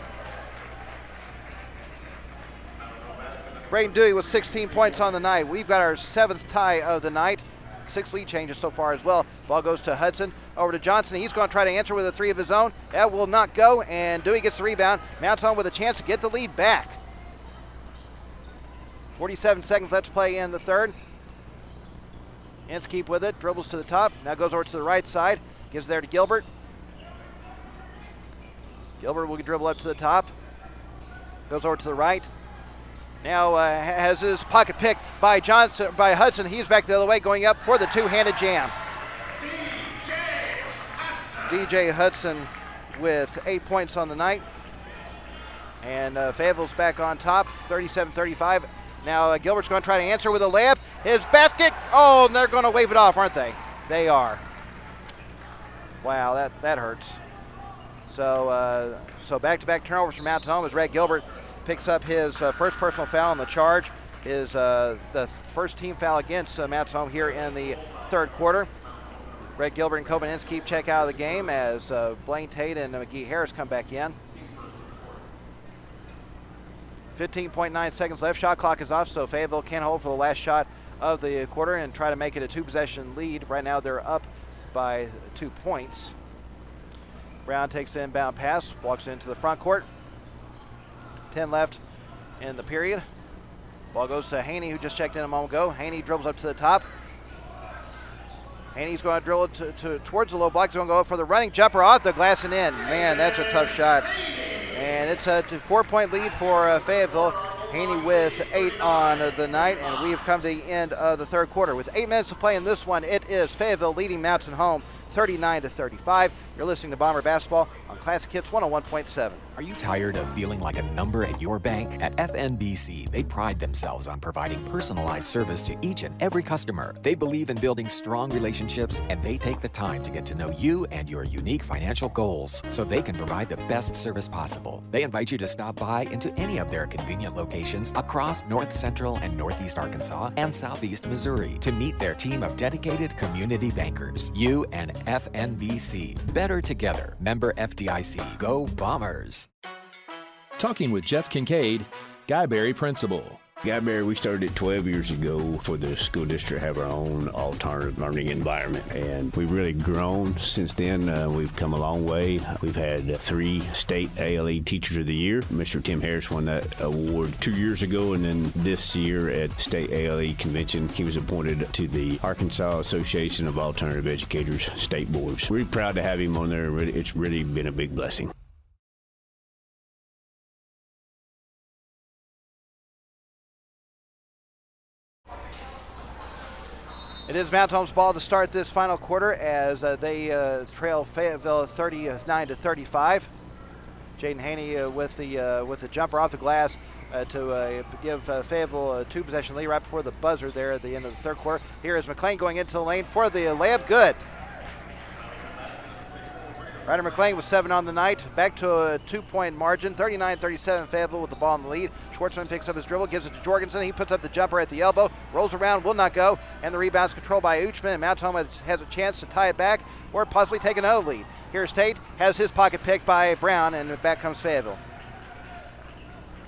Braden Dewey with 16 points on the night. We've got our 7th tie of the night. 6 lead changes so far as well. Ball goes to Hudson. Over to Johnson. He's going to try to answer with a 3 of his own. That will not go, and Dewey gets the rebound. Mounts on with a chance to get the lead back. 47 seconds left to play in the third. Inskeep with it. Dribbles to the top. Now goes over to the right side. Gives there to Gilbert. Gilbert will dribble up to the top. Goes over to the right. Now has his pocket picked by Hudson. He's back the other way, going up for the 2-handed jam. DJ Hudson with 8 points on the night. And Fayetteville's back on top, 37-35. Now Gilbert's going to try to answer with a layup. His basket, oh, and they're going to wave it off, aren't they? They are. Wow, that hurts. So back-to-back turnovers from Mountain Home as Red Gilbert picks up his first personal foul on the charge. Is the first team foul against Mountain Home here in the third quarter. Red Gilbert and Coben Inskeep check out of the game as Blaine Tate and McGee Harris come back in. 15.9 seconds left. Shot clock is off, so Fayetteville can hold for the last shot of the quarter and try to make it a 2-possession lead. Right now they're up by 2 points. Brown takes the inbound pass, walks into the front court. 10 left in the period. Ball goes to Haney, who just checked in a moment ago. Haney dribbles up to the top. Haney's going to drill it towards the low block. He's going to go up for the running jumper off the glass and in. Man, that's a tough shot. And it's a 4-point lead for Fayetteville. Haney with 8 on the night, and we've come to the end of the third quarter. With 8 minutes to play in this one, it is Fayetteville leading Mountain Home 39-35. You're listening to Bomber Basketball on Classic Hits 101.7. Are you tired of feeling like a number at your bank? At FNBC, they pride themselves on providing personalized service to each and every customer. They believe in building strong relationships, and they take the time to get to know you and your unique financial goals so they can provide the best service possible. They invite you to stop by into any of their convenient locations across North Central and Northeast Arkansas and Southeast Missouri to meet their team of dedicated community bankers. You and FNBC. Better together. Member FDIC. Go Bombers. Talking with Jeff Kincaid, Guyberry Principal. Guyberry, we started 12 years ago for the school district to have our own alternative learning environment, and we've really grown since then. We've come a long way. We've had 3 state ALE Teachers of the Year. Mr. Tim Harris won that award 2 years ago, and then this year at State ALE Convention, he was appointed to the Arkansas Association of Alternative Educators State Boards. We're proud to have him on there. It's really been a big blessing. It is Mountain Home's ball to start this final quarter as they trail Fayetteville 39-35. Jaden Haney with the jumper off the glass to give Fayetteville a 2-possession lead right before the buzzer there at the end of the third quarter. Here is McLean going into the lane for the layup. Good. Ryder McLean with 7 on the night. Back to a 2-point margin. 39-37 Fayetteville with the ball in the lead. Schwartzman picks up his dribble, gives it to Jorgensen. He puts up the jumper at the elbow, rolls around, will not go, and the rebound's controlled by Uchman. And Mountain Home has a chance to tie it back or possibly take another lead. Here's Tate, has his pocket picked by Brown, and back comes Fayetteville.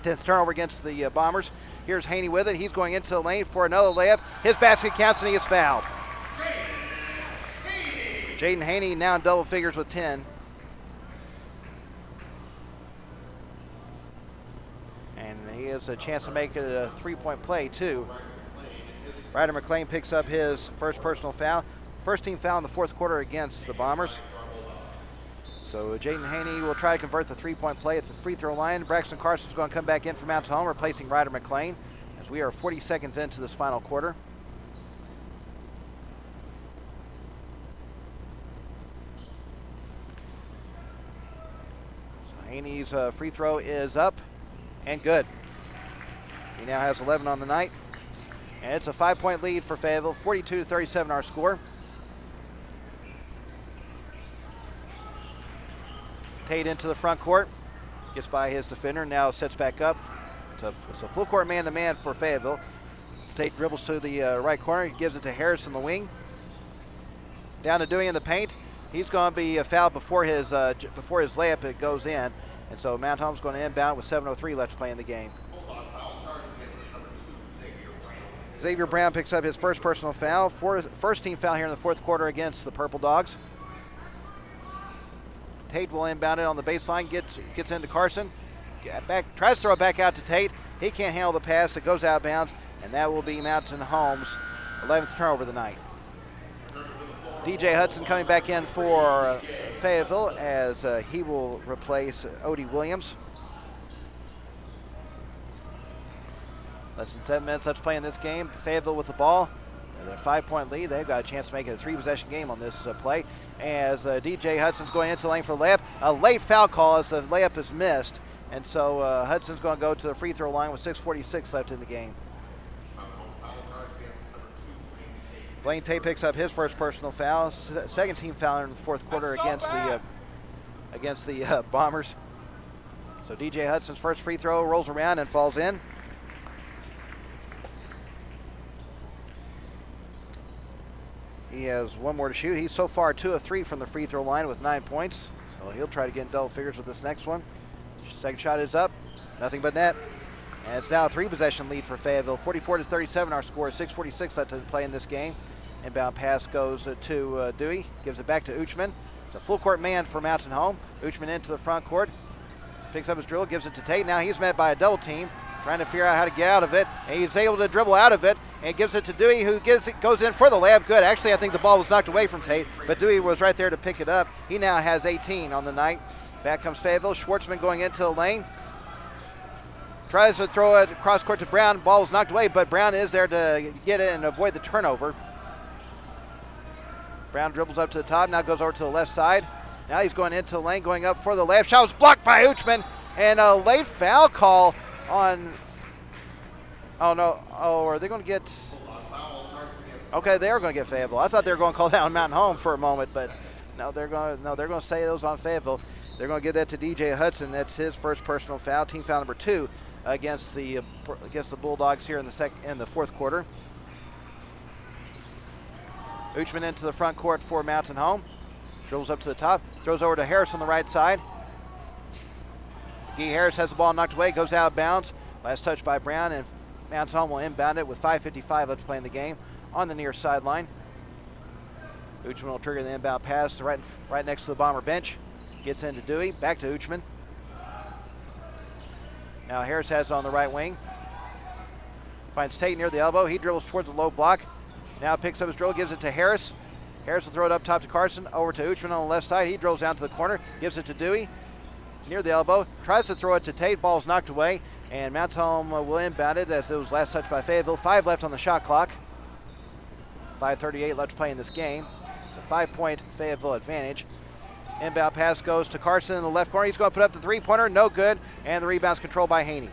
10th turnover against the Bombers. Here's Haney with it. He's going into the lane for another layup. His basket counts and he gets fouled. Jaden Haney now in double figures with 10. And he has a chance to make it a three-point play, too. Ryder McLean picks up his first personal foul. First team foul in the fourth quarter against the Bombers. So Jaden Haney will try to convert the three-point play at the free throw line. Braxton Carson's going to come back in from Mountain Home, replacing Ryder McLean, as we are 40 seconds into this final quarter. So Haney's free throw is up and good. He now has 11 on the night. And it's a 5-point lead for Fayetteville, 42-37 our score. Tate into the front court, gets by his defender, now sets back up. It's a full court man-to-man for Fayetteville. Tate dribbles to the right corner, he gives it to Harris in the wing. Down to Dewey in the paint. He's going to be fouled before his layup it goes in. And so Mount Home's going to inbound with 7:03 left to play in the game. Xavier Brown picks up his first personal foul. First team foul here in the fourth quarter against the Purple Dogs. Tate will inbound it on the baseline, gets into Carson. Tries to throw it back out to Tate. He can't handle the pass. It goes out of bounds, and that will be Mountain Home's 11th turnover of the night. DJ Hudson coming back in for Fayetteville as he will replace Odie Williams. Less than 7 minutes left to play in this game. Fayetteville with the ball. They're a 5-point lead. They've got a chance to make it a 3-possession game on this play. As DJ Hudson's going into the lane for the layup. A late foul call as the layup is missed. And so Hudson's going to go to the free throw line with 6:46 left in the game. Blaine Tate picks up his first personal foul. Second team foul in the fourth quarter against the Bombers. So DJ Hudson's first free throw rolls around and falls in. He has one more to shoot. He's so far 2 of 3 from the free throw line with 9 points. So he'll try to get in double figures with this next one. Second shot is up. Nothing but net. And it's now a 3-possession lead for Fayetteville. 44-37 our score. 6:46 left to play in this game. Inbound pass goes to Dewey. Gives it back to Uchman. It's a full court man for Mountain Home. Uchman into the front court. Picks up his dribble. Gives it to Tate. Now he's met by a double team. Trying to figure out how to get out of it. And he's able to dribble out of it. And gives it to Dewey, who goes in for the layup. Good. Actually, I think the ball was knocked away from Tate, but Dewey was right there to pick it up. He now has 18 on the night. Back comes Fayetteville. Schwartzman going into the lane. Tries to throw it across court to Brown. Ball was knocked away, but Brown is there to get it and avoid the turnover. Brown dribbles up to the top. Now goes over to the left side. Now he's going into the lane, going up for the layup. Shot was blocked by Uchman. And a late foul call on... Oh, no. Oh, are they going to get... Okay, they are going to get Fayetteville. I thought they were going to call that on Mountain Home for a moment, but no, they're going to say those on Fayetteville. They're going to give that to DJ Hudson. That's his first personal foul, team foul number 2 against the Bulldogs here in the fourth quarter. Uchman into the front court for Mountain Home. Dribbles up to the top, throws over to Harris on the right side. Guy Harris has the ball knocked away, goes out of bounds. Last touch by Brown, and Mountain Home will inbound it with 5:55 left to play in the game on the near sideline. Uchman will trigger the inbound pass right next to the Bomber bench. Gets into Dewey, back to Uchman. Now Harris has it on the right wing. Finds Tate near the elbow. He dribbles towards the low block. Now picks up his dribble, gives it to Harris. Harris will throw it up top to Carson, over to Uchman on the left side. He drills down to the corner, gives it to Dewey near the elbow. Tries to throw it to Tate. Ball's knocked away, and Mountain Home will inbound it as it was last touched by Fayetteville. 5 left on the shot clock. 5:38 left to play in this game. It's a 5-point Fayetteville advantage. Inbound pass goes to Carson in the left corner. He's going to put up the three-pointer. No good. And the rebound's controlled by Haney.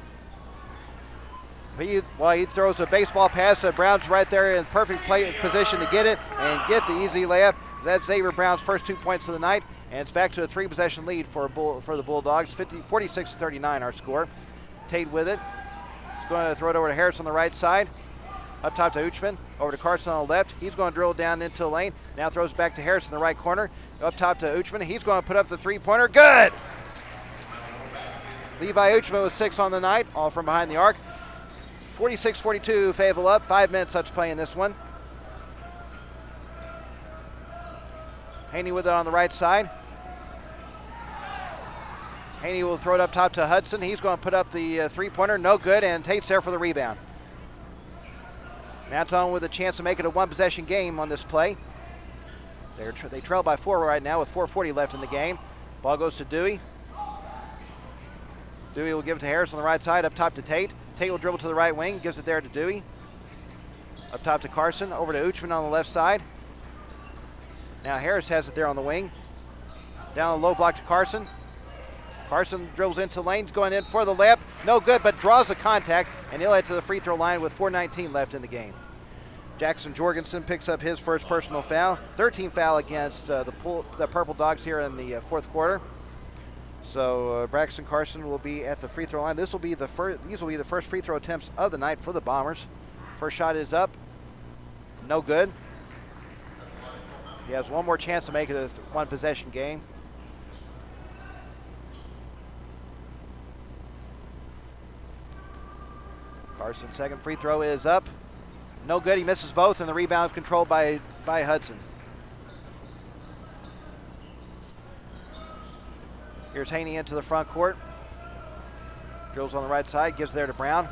He throws a baseball pass. Brown's right there in perfect position to get it and get the easy layup. That's Xavier Brown's first 2 points of the night. And it's back to a 3-possession lead for the Bulldogs. 46-39 our score. Tate with it. He's going to throw it over to Harris on the right side. Up top to Uchman. Over to Carson on the left. He's going to drill down into the lane. Now throws back to Harris in the right corner. Up top to Uchman. He's going to put up the three-pointer. Good! Levi Uchman with 6 on the night, all from behind the arc. 46-42, Fayetteville up. 5 minutes left to play in this one. Haney with it on the right side. Haney will throw it up top to Hudson. He's going to put up the three-pointer. No good, and Tate's there for the rebound. Mountain with a chance to make it a one-possession game on this play. They trail by 4 right now with 4:40 left in the game. Ball goes to Dewey. Dewey will give it to Harris on the right side, up top to Tate. Tate will dribble to the right wing, gives it there to Dewey. Up top to Carson, over to Uchman on the left side. Now Harris has it there on the wing. Down the low block to Carson. Carson dribbles into lanes, going in for the layup. No good, but draws the contact, and he'll head to the free throw line with 4:19 left in the game. Jackson Jorgensen picks up his first personal foul. 13th foul against the Purple Dogs here in the fourth quarter. So Braxton Carson will be at the free throw line. These will be the first free throw attempts of the night for the Bombers. First shot is up. No good. He has one more chance to make it a one-possession game. Carson's second free throw is up. No good. He misses both, and the rebound controlled by Hudson. Here's Haney into the front court. Drills on the right side, gives there to Brown.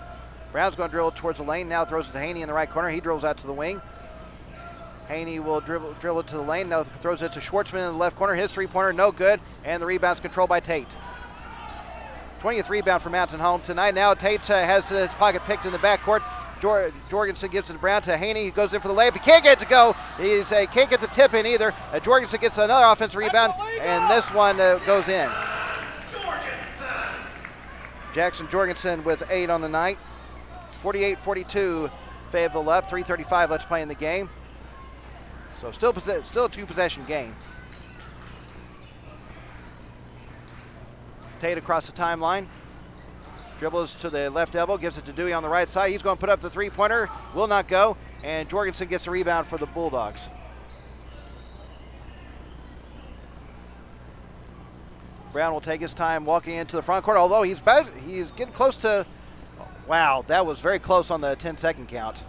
Brown's going to drill towards the lane. Now throws it to Haney in the right corner. He drills out to the wing. Haney will dribble it to the lane. Now throws it to Schwartzman in the left corner. His three-pointer, no good, and the rebound's controlled by Tate. 20th rebound for Mountain Home tonight. Now Tate has his pocket picked in the backcourt. Jorgensen gives it to Brown to Haney. He goes in for the layup. He can't get it to go. He can't get the tip in either. Jorgensen gets another offensive rebound, and this one goes in. Jackson Jorgensen with 8 on the night. 48-42, Fayetteville up. 3:35 left to play in the game. So still a two-possession game. Tate across the timeline. Dribbles to the left elbow, gives it to Dewey on the right side. He's going to put up the three-pointer, will not go, and Jorgensen gets the rebound for the Bulldogs. Brown will take his time walking into the front court, although he's getting close to, wow, that was very close on the 10-second count.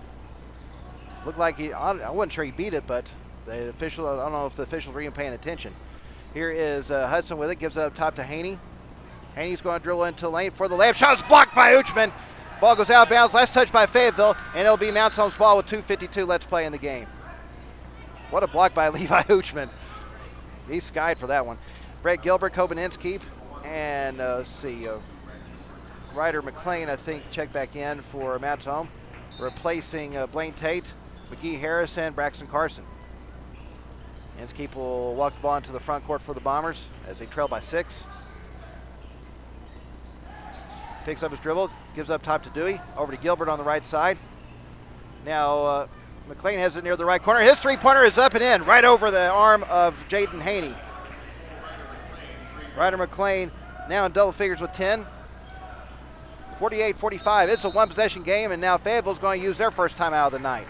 Looked like I wasn't sure he beat it, but the official, I don't know if the officials were even paying attention. Here is Hudson with it, gives it up top to Haney. Haney's going to drill into the lane for the layup. Shot is blocked by Uchman. Ball goes out of bounds. Last touch by Fayetteville, and it'll be Mount Home's ball with 2:52 left to play in the game. What a block by Levi Uchman. He's skied for that one. Brett Gilbert, Kobaninski, and Ryder McLean, I think, checked back in for Mount Home, replacing Blaine Tate, McGee Harris, and Braxton Carson. Inskeep will walk the ball into the front court for the Bombers as they trail by 6. Picks up his dribble, gives up top to Dewey, over to Gilbert on the right side. Now McLean has it near the right corner. His three-pointer is up and in, right over the arm of Jaden Haney. Ryder McLean now in double figures with 10. 48-45, it's a one-possession game, and now Fayetteville's going to use their first timeout of the night.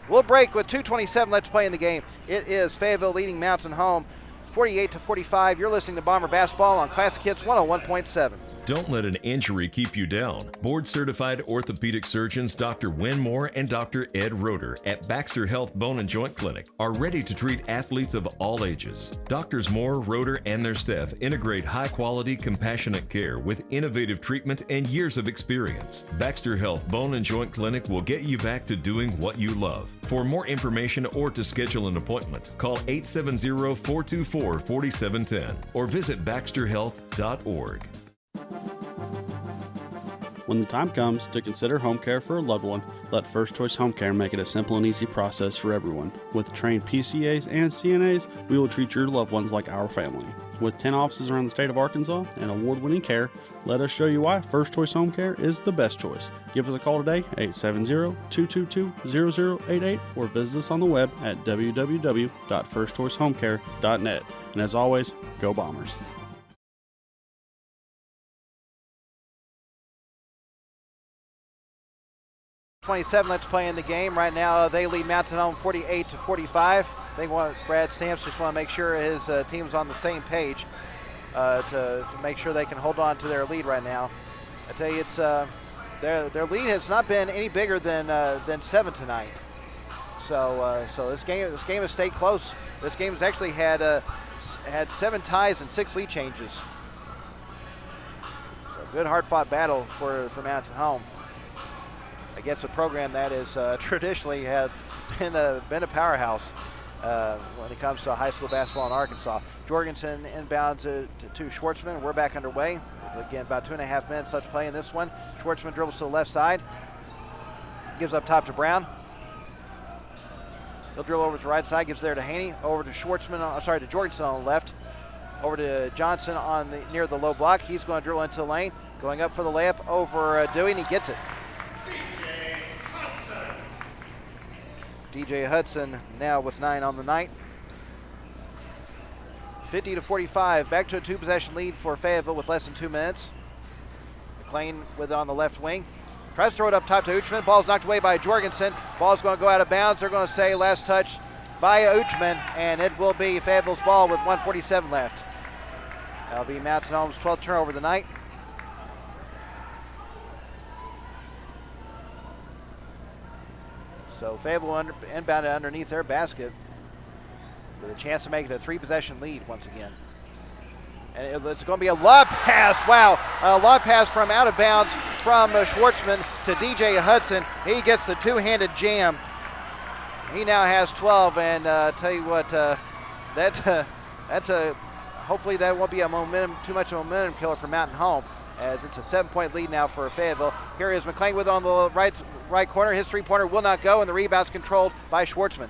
We'll break with 2:27 left to play in the game. It is Fayetteville leading Mountain Home 48-45. You're listening to Bomber Basketball on Classic Hits 101.7. Don't let an injury keep you down. Board-certified orthopedic surgeons Dr. Winmore and Dr. Ed Roeder at Baxter Health Bone and Joint Clinic are ready to treat athletes of all ages. Doctors Moore, Roeder, and their staff integrate high-quality, compassionate care with innovative treatment and years of experience. Baxter Health Bone and Joint Clinic will get you back to doing what you love. For more information or to schedule an appointment, call 870-424-4710 or visit baxterhealth.org. When the time comes to consider home care for a loved one, let First Choice Home Care make it a simple and easy process for everyone. With trained PCAs and CNAs, we will treat your loved ones like our family. With 10 offices around the state of Arkansas and award-winning care, let us show you why First Choice Home Care is the best choice. Give us a call today, 870-222-0088, or visit us on the web at www.firstchoicehomecare.net. And as always, go Bombers. 27 left to play in the game. Right now, they lead Mountain Home 48-45. I think Brad Stamps just want to make sure his team's on the same page. to make sure they can hold on to their lead right now. I tell you, it's their lead has not been any bigger than 7 tonight. So this game has stayed close. This game has actually had 7 ties and 6 lead changes. So good hard-fought battle for Mountain Home against a program that is traditionally had been a powerhouse when it comes to high school basketball in Arkansas. Jorgensen inbounds to Schwartzman. We're back underway. Again, about 2.5 minutes left to play in this one. Schwartzman dribbles to the left side. Gives up top to Brown. He'll dribble over to the right side. Gives there to Haney. Over to to Jorgensen on the left. Over to Johnson near the low block. He's going to dribble into the lane. Going up for the layup over Dewey, and he gets it. DJ Hudson now with 9 on the night. 50-45, back to a 2-possession lead for Fayetteville with less than 2 minutes. McLean with it on the left wing. Tries to throw it up top to Uchman. Ball's knocked away by Jorgensen. Ball's going to go out of bounds. They're going to say last touch by Uchman, and it will be Fayetteville's ball with 1:47 left. That'll be Mountain Home's 12th turnover of the night. So Fayetteville inbounded underneath their basket with a chance to make it a 3-possession lead once again. And it's going to be a lob pass. Wow, a lob pass from out of bounds from Schwartzman to DJ Hudson. He gets the two-handed jam. He now has 12, and tell you what, hopefully that won't be too much of a momentum killer for Mountain Home, as it's a 7-point lead now for Fayetteville. Here is McLean with on the right corner. His three-pointer will not go, and the rebound's controlled by Schwartzman.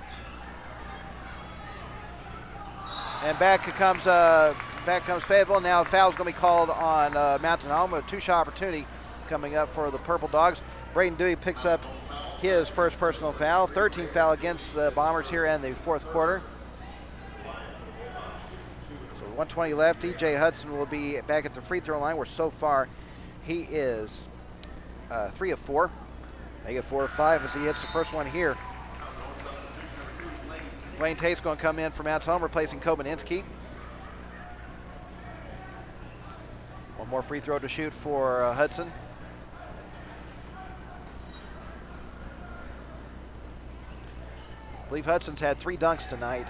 And back comes Fayetteville. Now a foul's going to be called on Mountain Home. A 2-shot opportunity coming up for the Purple Dogs. Braden Dewey picks up his first personal foul. 13th foul against the Bombers here in the fourth quarter. So 1:20 left. DJ Hudson will be back at the free throw line, where so far he is 3 of 4. Make it 4 of 5 as he hits the first one here. Blaine Tate's going to come in for Mountain Home, replacing Kobaninski. One more free throw to shoot for Hudson. I believe Hudson's had 3 dunks tonight.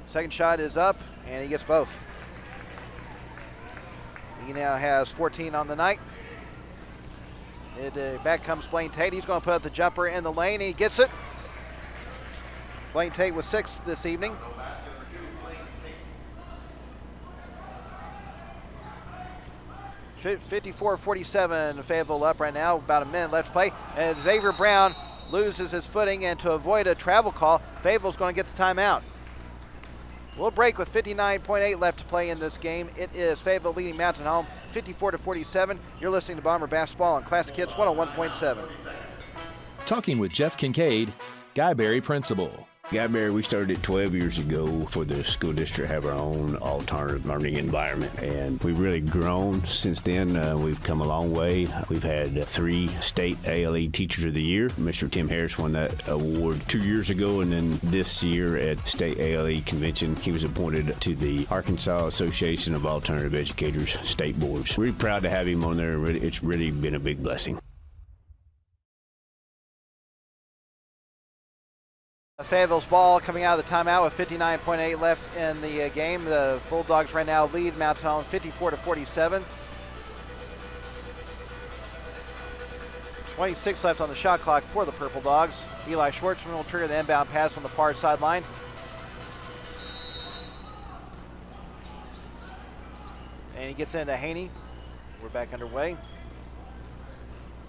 Second shot is up, and he gets both. He now has 14 on the night. Back comes Blaine Tate. He's going to put up the jumper in the lane, and he gets it. Blaine Tate with 6 this evening. .54-47, Fayetteville up right now, about a minute left to play. And Xavier Brown loses his footing, and to avoid a travel call, Fayetteville's going to get the timeout. We'll break with 59.8 left to play in this game. It is Fayetteville leading Mountain Home 54-47. You're listening to Bomber Basketball on Classic Hits 101.7. Talking with Jeff Kincaid, Guyberry Principal. Guyberry, we started 12 years ago for the school district to have our own alternative learning environment, and we've really grown since then. We've come a long way. We've had 3 state ALE Teachers of the Year. Mr. Tim Harris won that award 2 years ago, and then this year at State ALE Convention, he was appointed to the Arkansas Association of Alternative Educators State Boards. We're proud to have him on there. It's really been a big blessing. Fayetteville's ball coming out of the timeout with 59.8 left in the game. The Bulldogs right now lead Mountain Home 54-47. 26 left on the shot clock for the Purple Dogs. Eli Schwartzman will trigger the inbound pass on the far sideline. And he gets into Haney. We're back underway.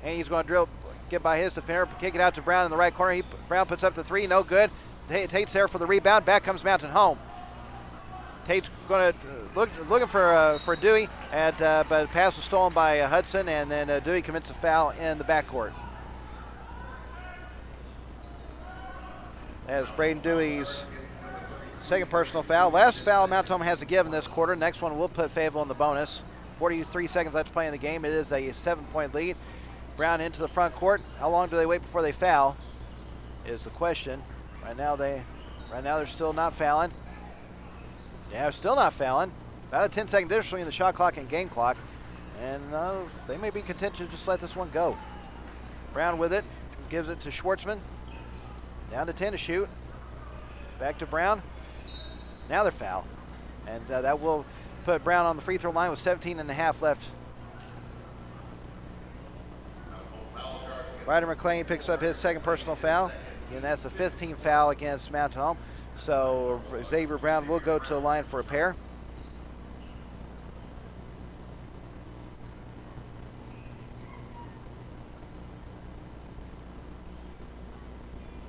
Haney's going to get by his defender, kick it out to Brown in the right corner. Brown puts up the 3, no good. Tate's there for the rebound. Back comes Mountain Home. Tate's going to looking for Dewey, but the pass was stolen by Hudson, and then Dewey commits a foul in the backcourt. That is Braden Dewey's second personal foul. Last foul Mountain Home has to give in this quarter. Next one will put Fayetteville in the bonus. 43 seconds left to play in the game. It is a 7-point lead. Brown into the front court. How long do they wait before they foul is the question. Right now they're still not fouling. Yeah, still not fouling. About a 10-second difference between the shot clock and game clock. And they may be content to just let this one go. Brown with it. Gives it to Schwartzman. Down to 10 to shoot. Back to Brown. Now they're foul. And that will put Brown on the free throw line with 17.5 left. Ryder McClain picks up his second personal foul. And that's the 15th foul against Mountain Home. So Xavier Brown will go to the line for a pair.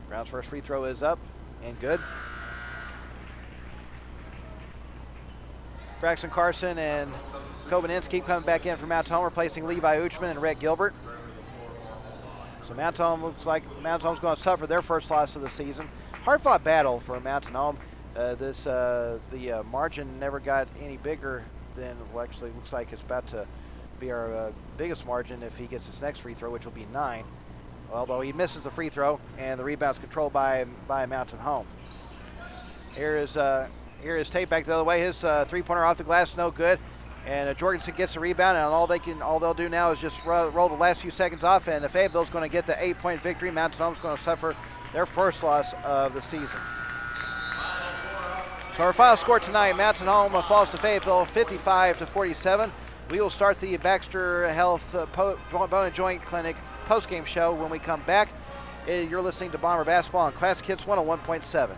Brown's first free throw is up and good. Braxton Carson and Kobanins keep coming back in for Mountain Home, replacing Levi Uchman and Rhett Gilbert. So Mountain Home looks like Mountain Home's going to suffer their first loss of the season. Hard-fought battle for Mountain Home. The margin never got any bigger than, well, actually looks like it's about to be our biggest margin if he gets his next free throw, which will be 9. Although he misses the free throw, and the rebound's controlled by Mountain Home. Here is Tate back the other way. His three-pointer off the glass, no good. And Jorgensen gets the rebound, and all they'll do now is just roll the last few seconds off. And if Fayetteville's going to get the 8-point victory, Mountain Home's going to suffer their first loss of the season. So our final score tonight: Mountain Home falls to Fayetteville 55-47. We will start the Baxter Health Bone and Joint Clinic post-game show when we come back. You're listening to Bomber Basketball on Classic Hits 101.7.